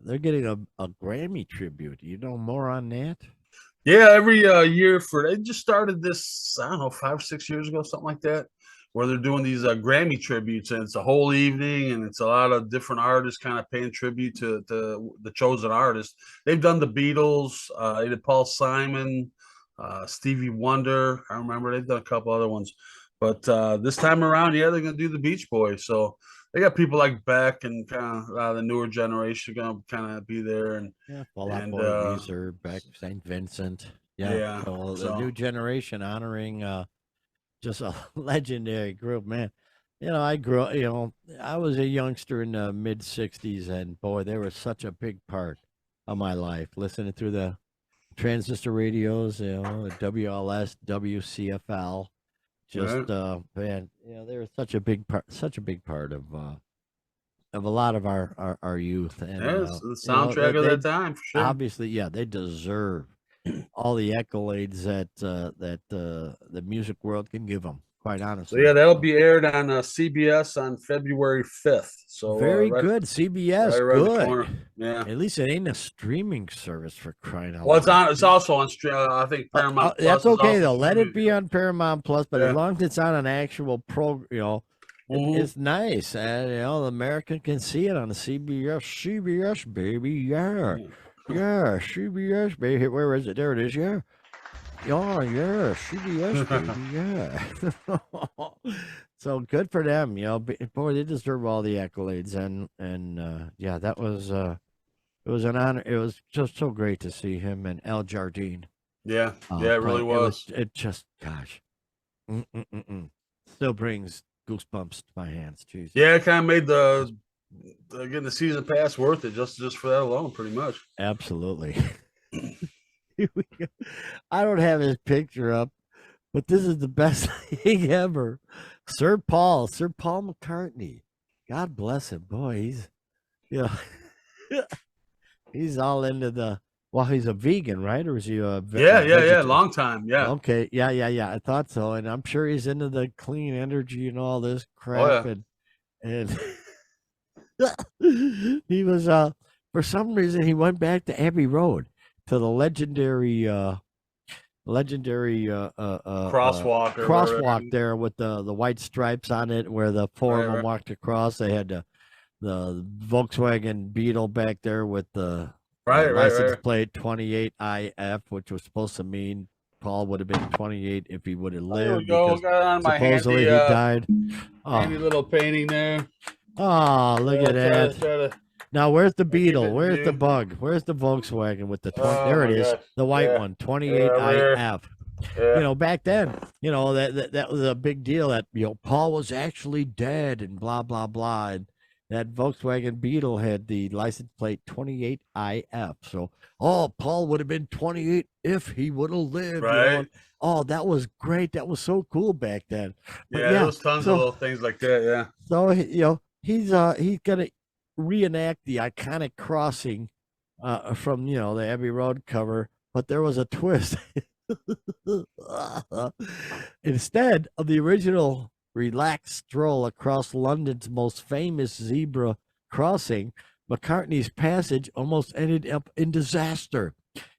they're getting a Grammy tribute. You know more on that? Yeah, every year they just started this, I don't know, 5 or 6 years ago, something like that, where they're doing these Grammy tributes, and it's a whole evening, and it's a lot of different artists kind of paying tribute to the chosen artist. They've done the Beatles, they did Paul Simon, Stevie Wonder. I remember they've done a couple other ones, but this time around, they're going to do the Beach Boys. So they got people like Beck and kind of the newer generation going to kind of be there, and Fall Out Boy, Weezer, Beck, St. Vincent. The new generation honoring just a legendary group, man. I grew up, I was a youngster in the mid 60s, and boy, they were such a big part of my life. Listening through the transistor radios, the WLS, WCFL, just, Right. man, they were such a big part of a lot of our youth. And, Yeah, it's the soundtrack of they that time for sure. obviously, yeah, they deserve all the accolades that the music world can give them, quite So honestly. yeah, that'll be aired on CBS on February 5th. So Very right, good. CBS, right around the good. corner. Yeah. At least it ain't a streaming service, for crying out Well, it's loud. on. It's also on. I think Paramount. Plus That's is okay also though. Let it be streaming. on Paramount Plus, but as Yeah. long as it's on an actual Mhm. it's nice, and the American can see it on the CBS. CBS, baby, yeah, yeah, CBS, baby. Where is it? There it is. Yeah. Oh yeah, CBS, baby, yeah. So good for them, boy, they deserve all the accolades, and yeah, that was it was an honor. It was just so great to see him and El Jardine. Yeah, yeah, it really play. was. It just, gosh, still brings goosebumps to my hands. Jesus. Yeah, it kind of made the getting the season pass worth it just for that alone, pretty much. Absolutely. Here we go. I don't have his picture up, but this is the best thing ever. Sir Paul McCartney. God bless him. Boy, he's all into he's a vegan, right? Or is he a Yeah. Long time. Yeah. Okay. Yeah. I thought so. And I'm sure he's into the clean energy and all this Oh, crap. And he was, for some reason, he went back to Abbey Road, to the legendary crosswalk there with the white stripes on it, where the four of them walked across. They had the Volkswagen Beetle back there with the license plate 28IF, which was supposed to mean Paul would have been 28 if he would have lived. Go. Got on my supposedly handy, he died. Handy little painting there. Oh, look at that. Try to now, where's the Beetle? Where's the Bug? Where's the Volkswagen with the 20? There it is, the white one, 28IF. Back then, that was a big deal, that, Paul was actually dead and blah, blah, blah. And that Volkswagen Beetle had the license plate 28IF. So, Paul would have been 28 if he would have lived. Right. That was great. That was so cool back then. But there was tons of little things like that. Yeah. So, he's gonna reenact the iconic crossing from the Abbey Road cover, but there was a twist. Instead of the original relaxed stroll across London's most famous zebra crossing, McCartney's passage almost ended up in disaster,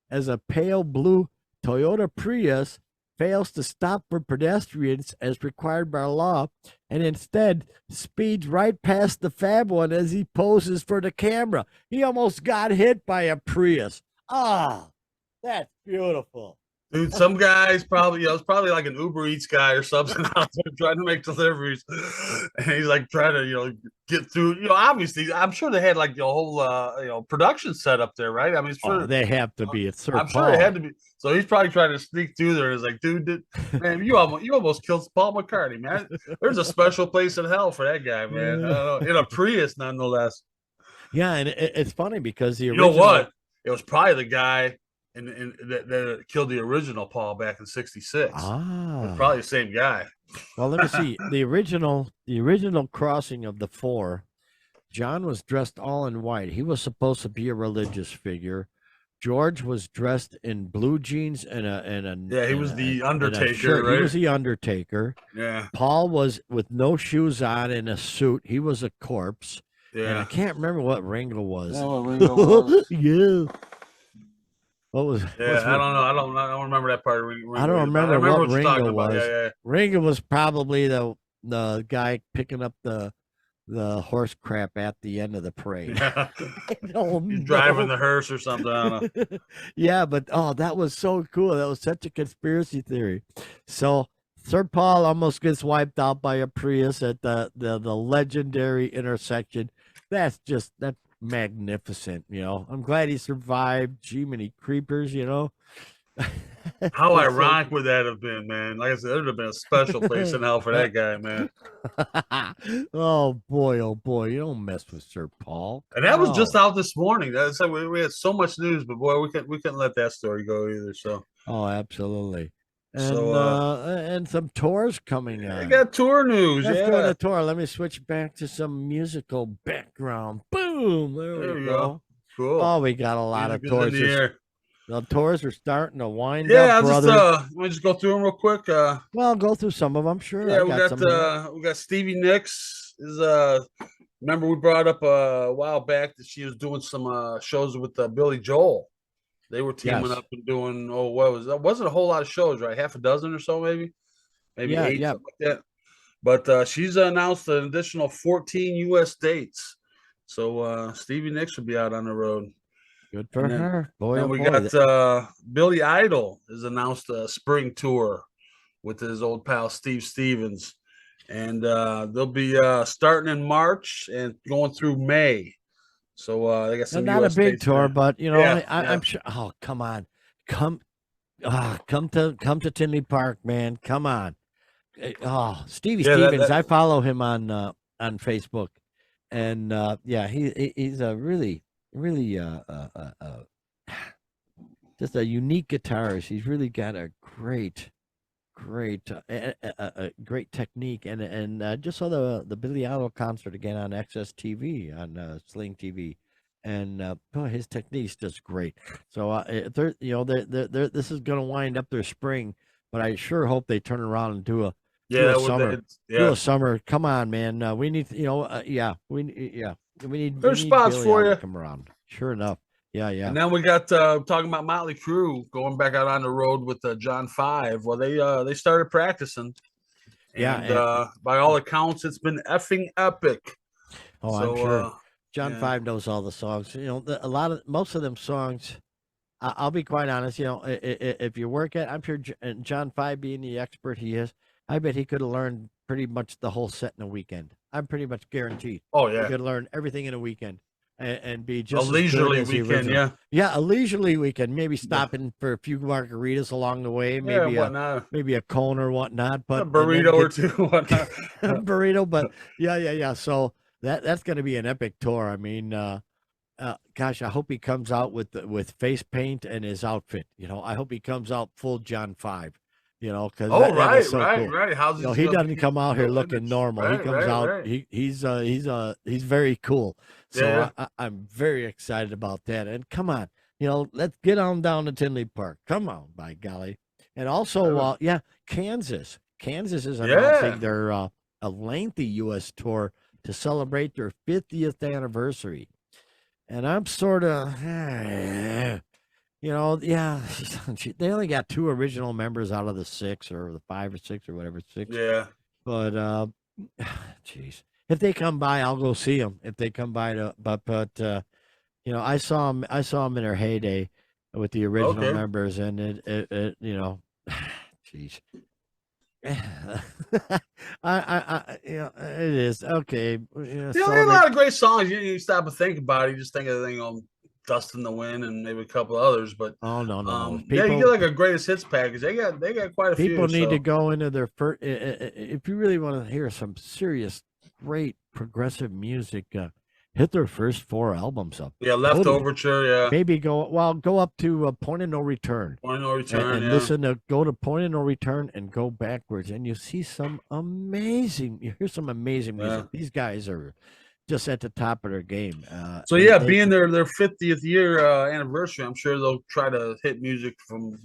as a pale blue Toyota Prius fails to stop for pedestrians as required by law, and instead speeds right past the Fab One as he poses for the camera. He almost got hit by a Prius. That's beautiful. Dude, some guys probably, it's probably like an Uber Eats guy or something out there trying to make deliveries. And he's like trying to, get through, obviously, I'm sure they had like the whole, production set up there, right? I mean, sure. They have to be. It's Sir I'm Paul. sure it had to be. So he's probably trying to sneak through there. It's like, dude, man, you almost killed Paul McCartney, man. There's a special place in hell for that guy, man. I don't know, in a Prius, nonetheless. Yeah, and it's funny because the original, you know what? It was probably the guy that killed the original Paul back in '66. Probably the same guy. Well, let me see. The original crossing of the four, John was dressed all in white. He was supposed to be a religious figure. George was dressed in blue jeans and he was the Undertaker, right? He was the Undertaker. Yeah. Paul was with no shoes on in a suit. He was a corpse. Yeah. And I can't remember what Ringo was. Yeah, what Ringo was. Yeah. What was? Yeah, I don't know. I don't remember that part. I don't remember what Ringo was. Yeah. Ringo was probably the guy picking up the horse crap at the end of the parade. Yeah. He's driving the hearse or something. I don't know. Yeah, but that was so cool. That was such a conspiracy theory. So Sir Paul almost gets wiped out by a Prius at the legendary intersection. That's magnificent. I'm glad he survived. Gee, many creepers. How It's so ironic would that have been, man? Like I said, there would have been a special place in hell for that guy, man. oh boy, you don't mess with Sir Paul. And that was just No. out this morning. That's like we had so much news, but boy, we couldn't let that story go either. So Oh, absolutely. so And some tours coming I on. got tour news. Let's go Yeah, to tour. Let me switch back to some musical background. Boom. There there we we go. go. Cool. Oh, we got a lot Music of is tours. in the air. The tours are starting to wind Yeah, up, I'll just brother. let me just go through them real quick. Well, go through some of them. Sure. Yeah, I got some here. we got Stevie Nicks is remember we brought up a while back that she was doing some shows with Billy Joel. They were teaming Yes. up and doing what was that? Wasn't a whole lot of shows, right? Half a dozen or so, maybe Yeah, 8, yeah. something like that. But she's announced an additional 14 U.S. dates. So Stevie Nicks will be out on the road. Good for And then, her. Boy, then oh we boy. got Billy Idol has announced a spring tour with his old pal Steve Stevens. And they'll be starting in March and going through May. So they got some Not a US big dates tour, there. but you know, Yeah, I'm sure. Oh, come on. Come come to Tinley Park, man. Come on. Oh, Stevie Yeah, Stevens. I follow him on Facebook, and yeah, he's a really just a unique guitarist. He's really got a great technique, and just saw the Billy Idol concert again on XS TV on Sling TV, and boy, his technique's just great. So this is going to wind up their spring, but I sure hope they turn around and do a summer. Do a summer. Come on, man. We need we need There's spots Billy for Idol you. to come around. Sure enough. Yeah. And then we got talking about Motley Crue going back out on the road with John 5. Well, they started practicing, and by all accounts, it's been effing epic. Oh, So, I'm sure. John yeah. 5 knows all the songs. You know, most of them songs. I'll be quite honest. You know, if you work at, I'm sure John 5 being the expert he is, I bet he could have learned pretty much the whole set in a weekend. I'm pretty much guaranteed. Oh He yeah, could learn everything in a weekend and be a just as good leisurely as the weekend. original. Yeah, Yeah, a leisurely weekend. Maybe stopping for a few margaritas along the way. yeah, Maybe whatnot. maybe a cone or whatnot. A But burrito or two. Whatnot. burrito. But yeah. So that's going to be an epic tour. I mean, gosh, I hope he comes out with face paint and his outfit. You know, I hope he comes out full John 5. You know, because Right. How's How's you know, he doesn't come out here looking normal. Right, he comes out. Right. He's very cool. So Yeah. I'm very excited about that. And come on, you know, let's get on down to Tinley Park. Come on, by golly. And also, Kansas. Kansas is announcing their a lengthy U.S. tour to celebrate their 50th anniversary. And I'm sort of, you know, they only got 2 original members out of the 6 or the 5 or 6 or whatever, 6. Yeah. But, jeez, if they come by, I'll go see them. If they come by but you know, I saw them in their heyday with the original members, and it you know, jeez. I you know, it is okay. You know, a lot of great songs. You stop and think about it. You just think of the thing on Dust in the Wind and maybe a couple others. But no. You get like a greatest hits package. They got quite a few. People need to go into their first. If you really want to hear some serious, great progressive music, hit their first 4 albums up. Yeah, Left Overture. Yeah, maybe go up to Point of No Return. Point of No Return. And listen to go to Point of No Return and go backwards, and you see some amazing. You hear some amazing music. These guys are just at the top of their game. So being their 50th year anniversary, I'm sure they'll try to hit music from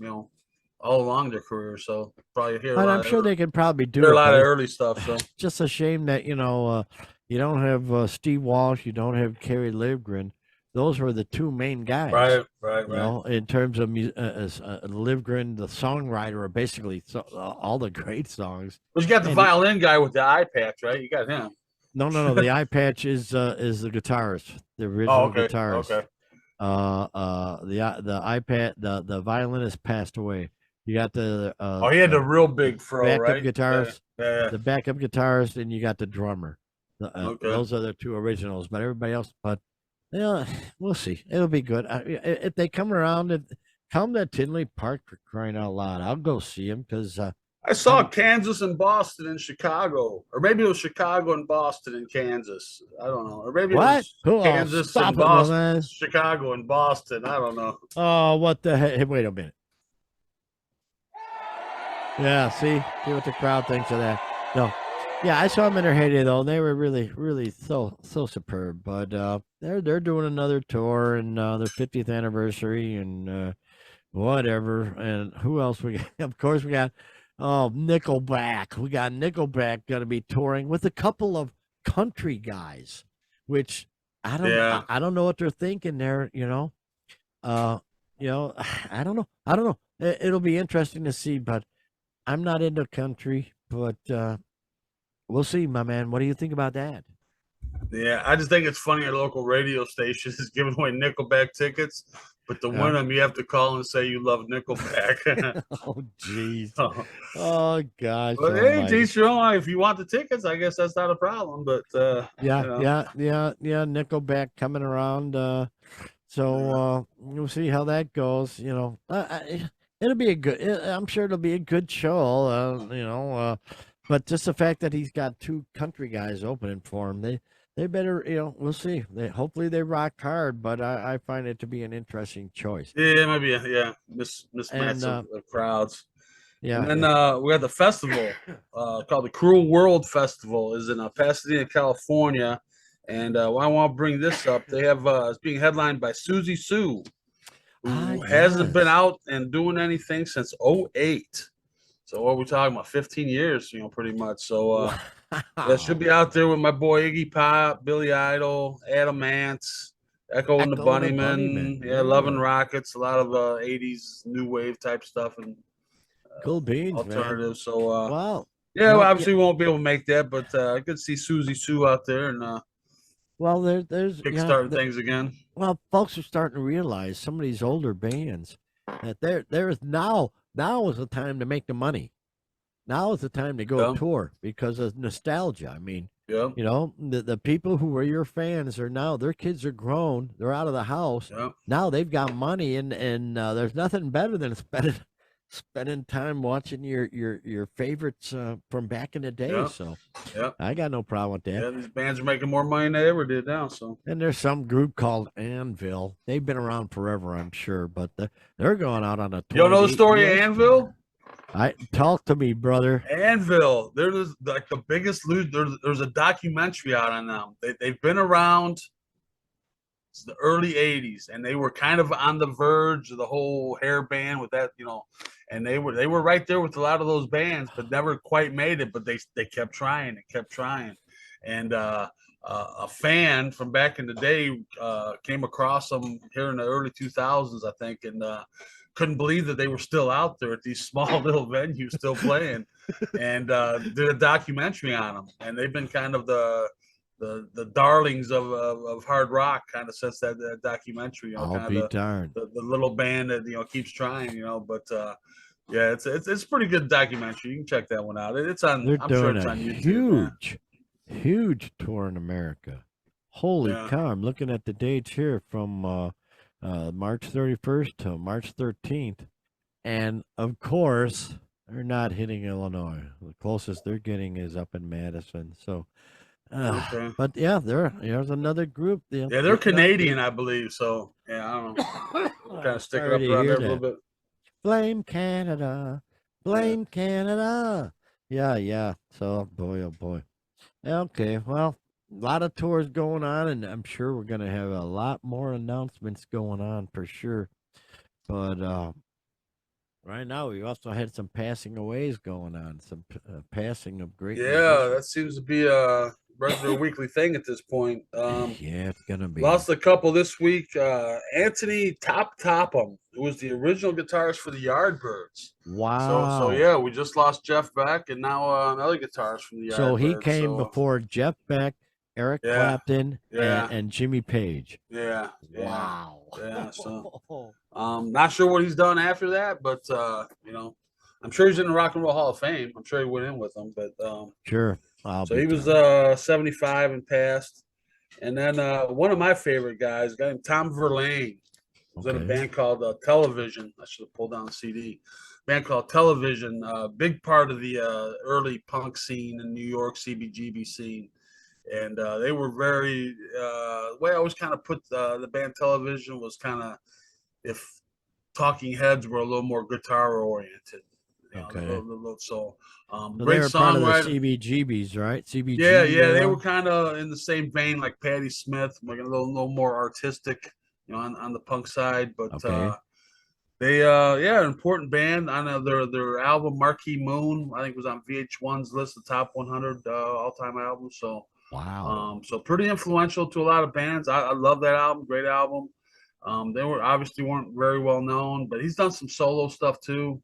all along their career. So probably hear. And I'm sure they can probably do a lot of early stuff. So just a shame that you don't have Steve Walsh, you don't have Kerry Livgren. Those were the 2 main guys. Right. You know, in terms of Livgren, the songwriter, or basically all the great songs. But you got the violin guy with the eye patch, right? You got him. No. The eye patch is the guitarist, the original guitarist. Okay. The iPad, the violinist passed away. You got the he had the real big fro, backup guitarist, yeah. the backup guitarist, and you got the drummer. Okay. Those are the 2 originals, but everybody else. But we'll see. It'll be good if they come around. come to Tinley Park for crying out loud. I'll go see him because I saw I'm- Kansas and Boston and Chicago, or maybe it was Chicago and Boston and Kansas. I don't know, or maybe it what? was Oh, Kansas stop and it, my Boston, man. Chicago and Boston. I don't know. Oh, what the heck? Hey, wait a minute. Yeah, see what the crowd thinks of that. No, yeah, I saw them in their heyday though. And they were really, really so superb. But they're doing another tour and their 50th anniversary and whatever. And who else we got? Of course, we got Nickelback. We got Nickelback going to be touring with a couple of country guys, which I don't, Yeah. I don't know what they're thinking there. I don't know. It'll be interesting to see, but I'm not into country, but we'll see, my man. What do you think about that? Yeah, I just think it's funny our local radio station is giving away Nickelback tickets, but to win them, you have to call and say you love Nickelback. Oh, jeez. Oh. Oh, gosh. But hey, almighty. geez, if you want the tickets, I guess that's not a problem. But Yeah, you know. yeah. Nickelback coming around. So we'll see how that goes. It'll be a good. I'm sure it'll be a good show. But just the fact that he's got two country guys opening for him, they better. We'll see. Hopefully they rock hard. But I find it to be an interesting choice. Yeah, maybe mismatch And, of crowds. Yeah. And then we have the festival called the Cruel World Festival. Is in Pasadena, California. And I want to bring this up. They have it's being headlined by Susie Sue, who hasn't been out and doing anything since 2008. So what are we talking about? 15 years, pretty much. So yeah, she'll be out there with my boy Iggy Pop, Billy Idol, Adam Ants, Echo and the Bunnymen, Lovin' Rockets, a lot of 80s new wave type stuff and cool beans, alternative. man. So wow. Yeah, well, obviously we won't be able to make that, but I could see Susie Sue out there and well, there's kickstarting things again. Well, folks are starting to realize some of these older bands that there is now is the time to make the money. Now is the time to go tour because of nostalgia. I mean, the people who were your fans are now, their kids are grown, they're out of the house. Now they've got money and there's nothing better than spending time watching your favorites from back in the day. So I got no problem with that. Yeah, these bands are making more money than they ever did now. So and there's some group called Anvil. They've been around forever, I'm sure, but they're going out on a. You don't know the story of Anvil? Talk to me, brother. Anvil, they're like the biggest loser. There's a documentary out on them. They've been around since the early 80s, and they were kind of on the verge of the whole hair band with that, and they were right there with a lot of those bands, but never quite made it. But they kept trying and kept trying. And a fan from back in the day came across them here in the early 2000s, I think, and couldn't believe that they were still out there at these small little venues still playing, and did a documentary on them. And they've been kind of the darlings of hard rock kind of since that documentary. I'll be darned. The little band that keeps trying, but yeah, it's a pretty good documentary. You can check that one out. It's on. They're I'm doing sure it's on YouTube. Huge tour in America. Holy cow! I'm looking at the dates here from March 31st to March 13th, and of course they're not hitting Illinois. The closest they're getting is up in Madison. So. But yeah, there's another group. They're Canadian, I believe. So yeah, I don't know. Kind of stick it up around there a little bit. Blame Canada, blame Canada. Yeah. So boy, oh boy. Okay, well, a lot of tours going on, and I'm sure we're gonna have a lot more announcements going on for sure. But right now, we also had some passing aways going on, some passing of great. Yeah, that seems to be a regular weekly thing at this point. Yeah, it's gonna be. Lost a couple this week. Anthony Topham, who was the original guitarist for the Yardbirds. Wow. So yeah, we just lost Jeff Beck, and now another guitarist from the Yardbirds. So he came before Jeff Beck, Eric Clapton, and Jimmy Page. Yeah. Wow. Yeah. So not sure what he's done after that, but I'm sure he's in the Rock and Roll Hall of Fame. I'm sure he went in with them, but sure. So he was 75 and passed. And then one of my favorite guys, a guy named Tom Verlaine, was in a Okay. band called Television. I should have pulled down the CD. Band called Television, big part of the early punk scene in New York, CBGB scene. And they were very, the way I always kind of put the band Television was kind of if Talking Heads were a little more guitar oriented. You know, Okay. so So great they were part of the songwriter. CBGBs, right? CBG. Yeah, yeah, they era? were kind of in the same vein like Patti Smith, like a little more artistic, you know, on the punk side. But Okay. they, yeah, an important band. I know their album Marquee Moon, I think, was on VH1's list of top 100 all-time albums. So, Wow. so pretty influential to a lot of bands. I love that album, great album. They were obviously weren't very well known, but he's done some solo stuff too.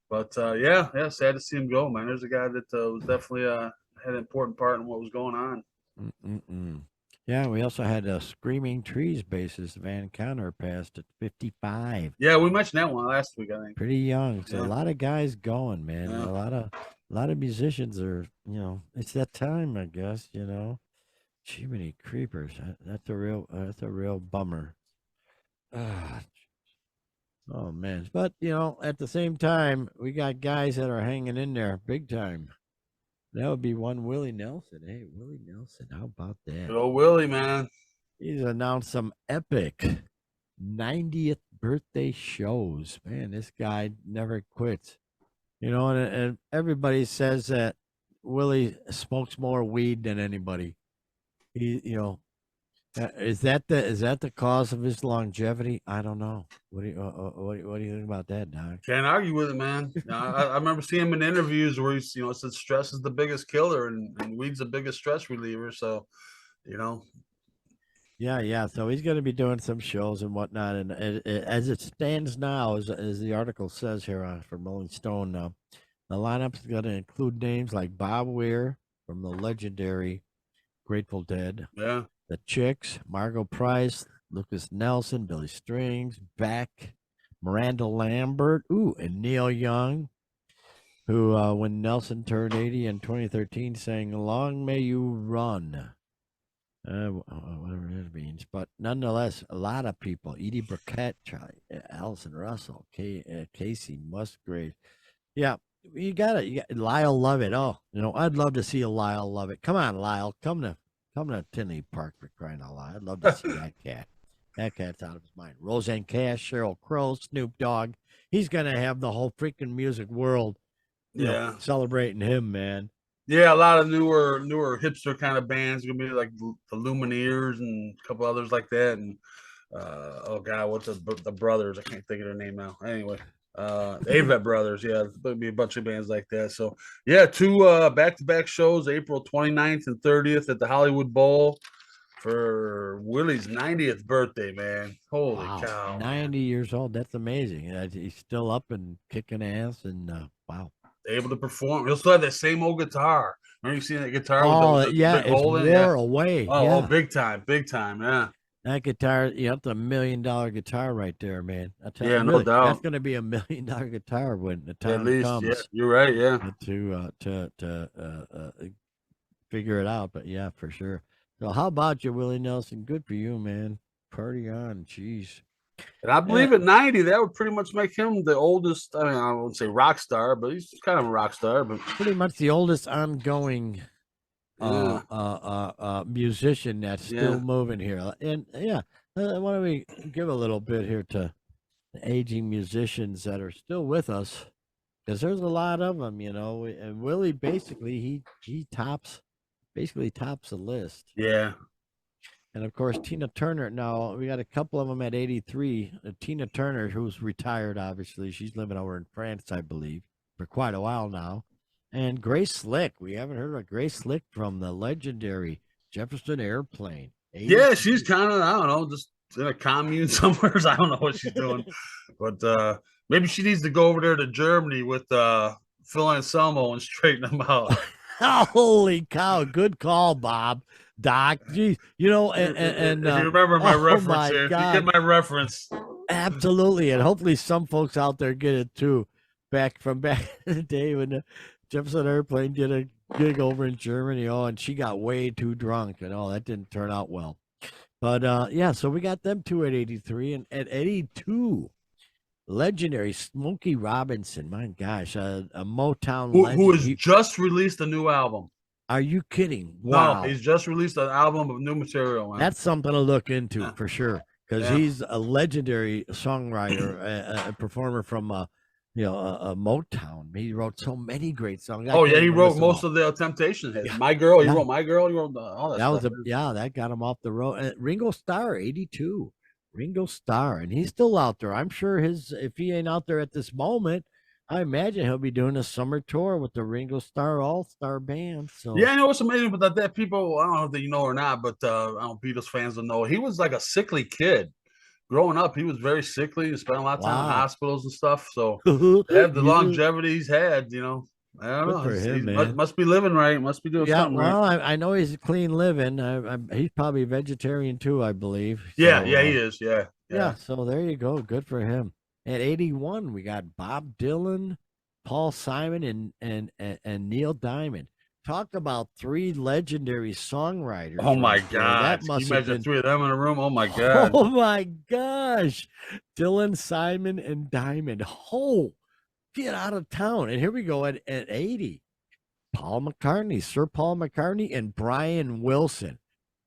But yeah, sad to see him go, man. There's a guy that was definitely had an important part in what was going on. Mm-mm-mm. Yeah, we also had a Screaming Trees bassist Van Counter passed at 55. Yeah, we mentioned that one last week, I think. Pretty young. So Yeah. a lot of guys going, man. Yeah. A lot of musicians are, it's that time, I guess, Jiminy creepers. That's a real bummer. Ah, oh man. But at the same time, we got guys that are hanging in there big time. That would be one Willie Nelson. Hey, Willie Nelson, how about that? Good old Willie, man. He's announced some epic 90th birthday shows. Man, this guy never quits. And everybody says that Willie smokes more weed than anybody. Is that the cause of his longevity? I don't know. What do you think about that, Doc? Can't argue with it, man. I remember seeing him in interviews where he's, said stress is the biggest killer and weed's the biggest stress reliever. So, Yeah. So he's going to be doing some shows and whatnot. And as it stands now, as the article says here from Rolling Stone, the lineup is going to include names like Bob Weir from the legendary Grateful Dead. Yeah. The Chicks, Margot Price, Lucas Nelson, Billy Strings, Beck, Miranda Lambert, and Neil Young, who, when Nelson turned 80 in 2013, sang "Long May You Run," whatever that means. But nonetheless, a lot of people: Edie Burkett, Allison Russell, Casey Musgrave. Yeah, you got Lyle Lovett. Oh, I'd love to see a Lyle Lovett. Come on, Lyle, come to Tinley Park, for crying out loud. I'd love to see that cat. That cat's out of his mind. Roseanne Cash, Sheryl Crow, Snoop Dogg. He's going to have the whole freaking music world celebrating him, man. Yeah, a lot of newer hipster kind of bands. Going to be like the Lumineers and a couple others like that. And, oh, God, what's the brothers? I can't think of their name now. Anyway. Avett Brothers, yeah, there'll be a bunch of bands like that. So yeah, 2 back-to-back shows, April 29th and 30th at the Hollywood Bowl for Willie's 90th birthday, man. Holy cow. 90 years old. That's amazing. He's still up and kicking ass, and wow. Able to perform. He'll still have that same old guitar. Remember you seen that guitar with the yeah, big hole in it? Wore away. Oh, big time, yeah. That guitar, that's $1 million guitar right there, man. I tell you, no doubt. That's going to be $1 million guitar when the time comes. Yeah, you're right. Yeah, to figure it out, but yeah, for sure. So, how about you, Willie Nelson? Good for you, man. Party on, jeez. And I believe at 90, that would pretty much make him the oldest. I mean, I wouldn't say rock star, but he's kind of a rock star. But pretty much the oldest ongoing musician that's still moving here. And why don't we give a little bit here to the aging musicians that are still with us, because there's a lot of them, and Willie basically he tops the list. Yeah. And of course, Tina Turner. Now we got a couple of them at 83. Tina Turner, who's retired, obviously, she's living over in France, I believe, for quite a while now. And Grace Slick. We haven't heard of Grace Slick from the legendary Jefferson Airplane. Yeah, she's kind of, I don't know, just in a commune somewhere. I don't know what she's doing. But maybe she needs to go over there to Germany with Phil Anselmo and straighten them out. Holy cow. Good call, Bob. Doc. Jeez. and if you remember my reference here. God. If you get my reference. Absolutely. And hopefully some folks out there get it too. Back in the day when the Jefferson Airplane did a gig over in Germany, and she got way too drunk, and that didn't turn out well. But yeah, so we got them two at 83, and at 82, legendary Smokey Robinson. My gosh, a Motown Who legend. has just released a new album. Are you kidding? No, Wow. he's just released an album of new material, man. That's something to look into Yeah. for sure, because Yeah. he's a legendary songwriter, a performer from Motown. He wrote so many great songs. Oh yeah, he wrote most of the Temptation hits. Yeah. My Girl, he Yeah. wrote My Girl, he wrote all that That stuff. was that got him off the road. Ringo Starr, 82. Ringo Starr, and he's still out there. I'm sure if he ain't out there at this moment, I imagine he'll be doing a summer tour with the Ringo Starr All-Star Band. So Yeah, I know what's amazing about that people, I don't know if you know or not, but I don't know, Beatles fans will know. He was like a sickly kid. Growing up, he was very sickly and spent a lot of time in Wow. hospitals and stuff. So to have the You- longevity he's had, I don't Good know. for him, He man. must be living right. Must be doing Yeah, something well, right. I know he's a clean living. He's probably a vegetarian too, I believe. Yeah, So, he is. Yeah. Yeah, so there you go. Good for him. At 81, we got Bob Dylan, Paul Simon, and Neil Diamond. Talk about three legendary songwriters. Oh my right there. God. That Can you must have imagine been. 3 of them in a room? Oh my God. Oh my gosh. Dylan, Simon, and Diamond. Oh, get out of town. And here we go at 80. Paul McCartney, Sir Paul McCartney, and Brian Wilson.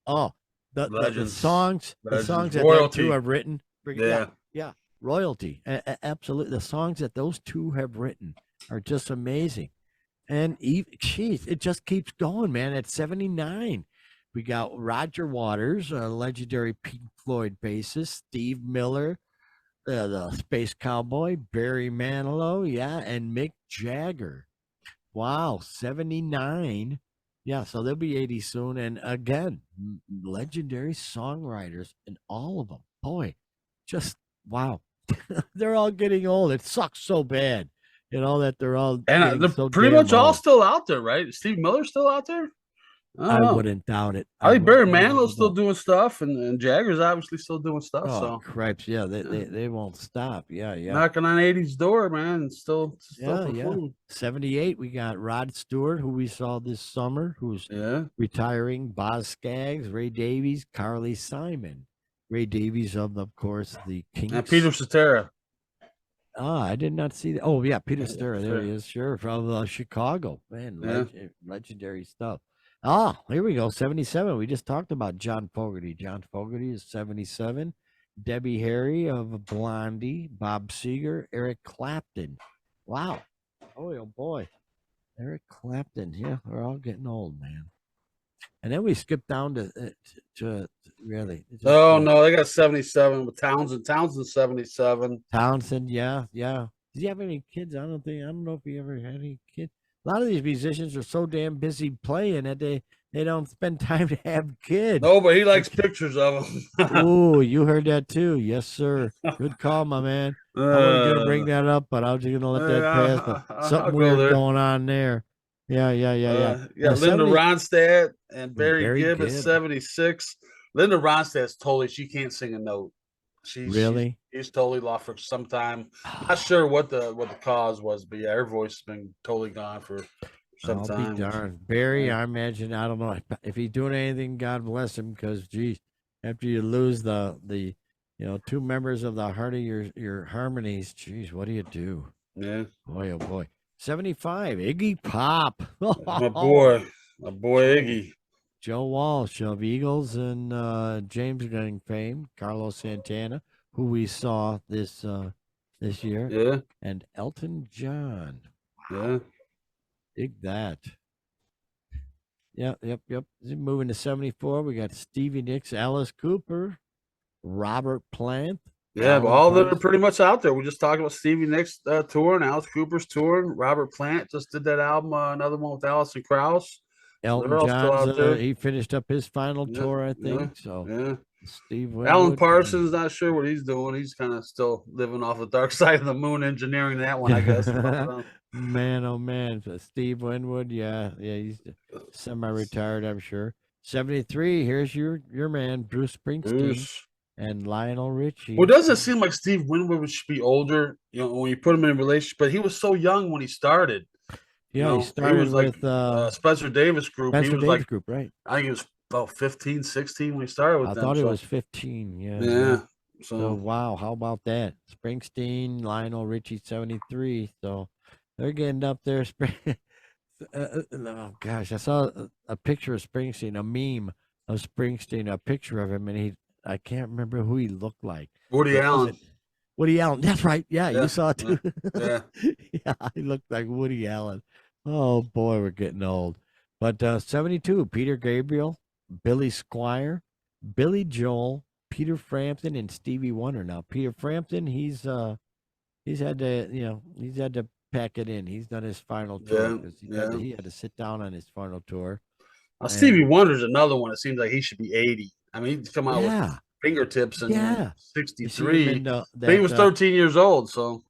Oh, the Legends. songs Legends. that them Royalty. two have written. Yeah. Royalty. Absolutely. The songs that those two have written are just amazing. And it just keeps going, man. At 79, we got Roger Waters, a legendary Pink Floyd bassist, Steve Miller, the Space Cowboy, Barry Manilow, and Mick Jagger. Wow, 79. Yeah, so they'll be 80 soon. And again, legendary songwriters and all of them. Boy, just wow. They're all getting old. It sucks so bad, that they're all And they're so pretty damn much all old. still out there, right? Steve Miller's still out there? I don't know. wouldn't doubt it. I think Barry wouldn't Manilow's still doubt- doing stuff, and Jagger's obviously still doing stuff. Oh, So cripes. Yeah, they won't stop. Yeah. knocking on 80's door, man. and Still Yeah. performing. 78, we got Rod Stewart, who we saw this summer, who's Yeah. retiring. Boz Scaggs, Ray Davies, Carly Simon. Ray Davies of course, the Kinks. And Peter Cetera. I did not see that. Oh, yeah, Peter Yeah, Cetera. There he is. Sure, from Chicago. Man, Yeah. legendary stuff. Ah, here we go. 77. We just talked about John Fogerty. John Fogerty is 77. Debbie Harry of Blondie. Bob Seger. Eric Clapton. Wow. Oh boy. Eric Clapton. Yeah, we're all getting old, man. And then we skip down to really. Oh no, they got 77 with Townsend. Townsend 77. Townsend, yeah. Did he have any kids? I don't know if he ever had any kids. A lot of these musicians are so damn busy playing that they don't spend time to have kids. No, but he likes pictures of them. Oh, you heard that too. Yes, sir. Good call, my man. I wasn't gonna bring that up, but I was just gonna let that pass. But I'll something go weird there. going on there. Yeah. Yeah, Now, Linda 70 Ronstadt and Barry Barry Gibb at Gibb. 76. Linda Ronstadt's totally, she can't sing a note. Really? She's totally lost for some time. Not sure what the cause was, but yeah, her voice has been totally gone for some I'll time. be darned. Barry, I imagine, I don't know if he's doing anything, God bless him, because geez, after you lose the two members of the heart of your harmonies, geez, what do you do? Yeah, Boy, oh boy. 75, Iggy Pop. my boy Iggy. Joe Walsh of Eagles and James Gang fame, Carlos Santana, who we saw this year, Yeah, and Elton John. yeah. Dig that. Yep. Moving to 74, we got Stevie Nicks, Alice Cooper, Robert Plant. Yeah, but Alan all that are Price. pretty much out there. We just talked about Stevie Nicks touring, Alice Cooper's touring, Robert Plant just did that album, another one with Alison Krauss. Elton they're all still out John's, there. he finished up his final Yeah, tour, I think. yeah, So Yeah. Steve Alan Winwood, Parsons, not sure what he's doing. He's kind of still living off the dark side of the moon, engineering that one, I guess. Man, oh man, so Steve Winwood, yeah, he's semi-retired, I'm sure. 73. Here's your man, Bruce Springsteen Bruce. and Lionel Richie. Well, doesn't it seem like Steve Winwood should be older? When you put him in a relationship, but he was so young when he started. Yeah, he started was like with Spencer Davis Group. Spencer He was Davis like, Group, right? I think he was about 15, 16 when we started with I them. thought it so, was 15. Yeah. yeah. So wow, how about that? Springsteen, Lionel Richie, 73. So they're getting up there. Oh gosh, I saw a picture of Springsteen, a meme of Springsteen, a picture of him, and I can't remember who he looked like. Woody It Allen. wasn't Woody Allen. That's right. Yeah, Yeah, you saw it too. yeah. Yeah, he looked like Woody Allen. Oh boy, we're getting old. But 72, Peter Gabriel, Billy Squire, Billy Joel, Peter Frampton, and Stevie Wonder. Now, Peter Frampton, he's had to pack it in. He's done his final tour because he had to sit down on his final tour. Stevie Wonder's another one. It seems like he should be 80. I mean, he's come out with fingertips and 63. But he was 13 years old, so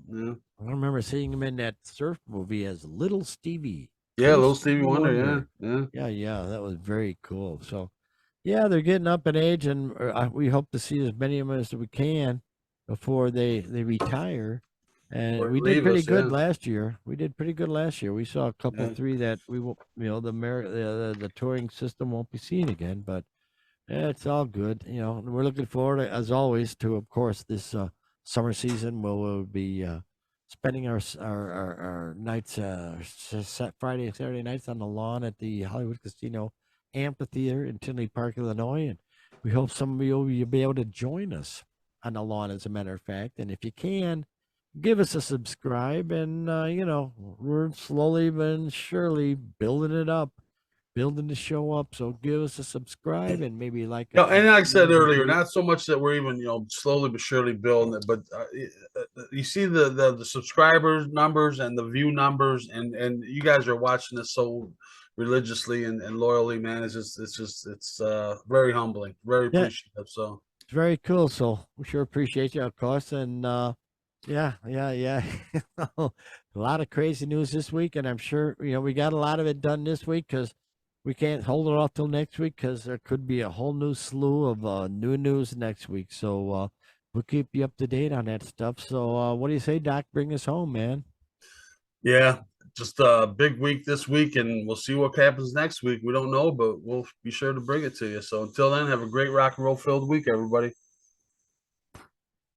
yeah. I remember seeing him in that surf movie as Little Stevie. Yeah, Little Stevie Wonder. Yeah. That was very cool. So, yeah, they're getting up in age, and we hope to see as many of them as we can before they retire. And we did pretty good last year. We saw a couple, three that we will, the touring system won't be seen again. But yeah, it's all good. We're looking forward, as always, to, of course, this summer season where we'll be spending our nights, Friday and Saturday nights on the lawn at the Hollywood Casino Amphitheater in Tinley Park, Illinois. And we hope some of you will be able to join us on the lawn, as a matter of fact. And if you can, give us a subscribe. And, we're slowly but surely building it up, building the show up. So give us a subscribe and maybe and like I said earlier, not so much that we're even slowly but surely building it, but you see the subscribers numbers and the view numbers, and you guys are watching this so religiously and loyally, man. It's very humbling, very appreciative. So it's very cool. So we sure appreciate you, of course. And yeah. A lot of crazy news this week, and I'm sure we got a lot of it done this week because we can't hold it off till next week because there could be a whole new slew of new news next week. So we'll keep you up to date on that stuff. So what do you say, Doc? Bring us home, man. Yeah, just a big week this week, and we'll see what happens next week. We don't know, but we'll be sure to bring it to you. So until then, have a great rock and roll filled week, everybody.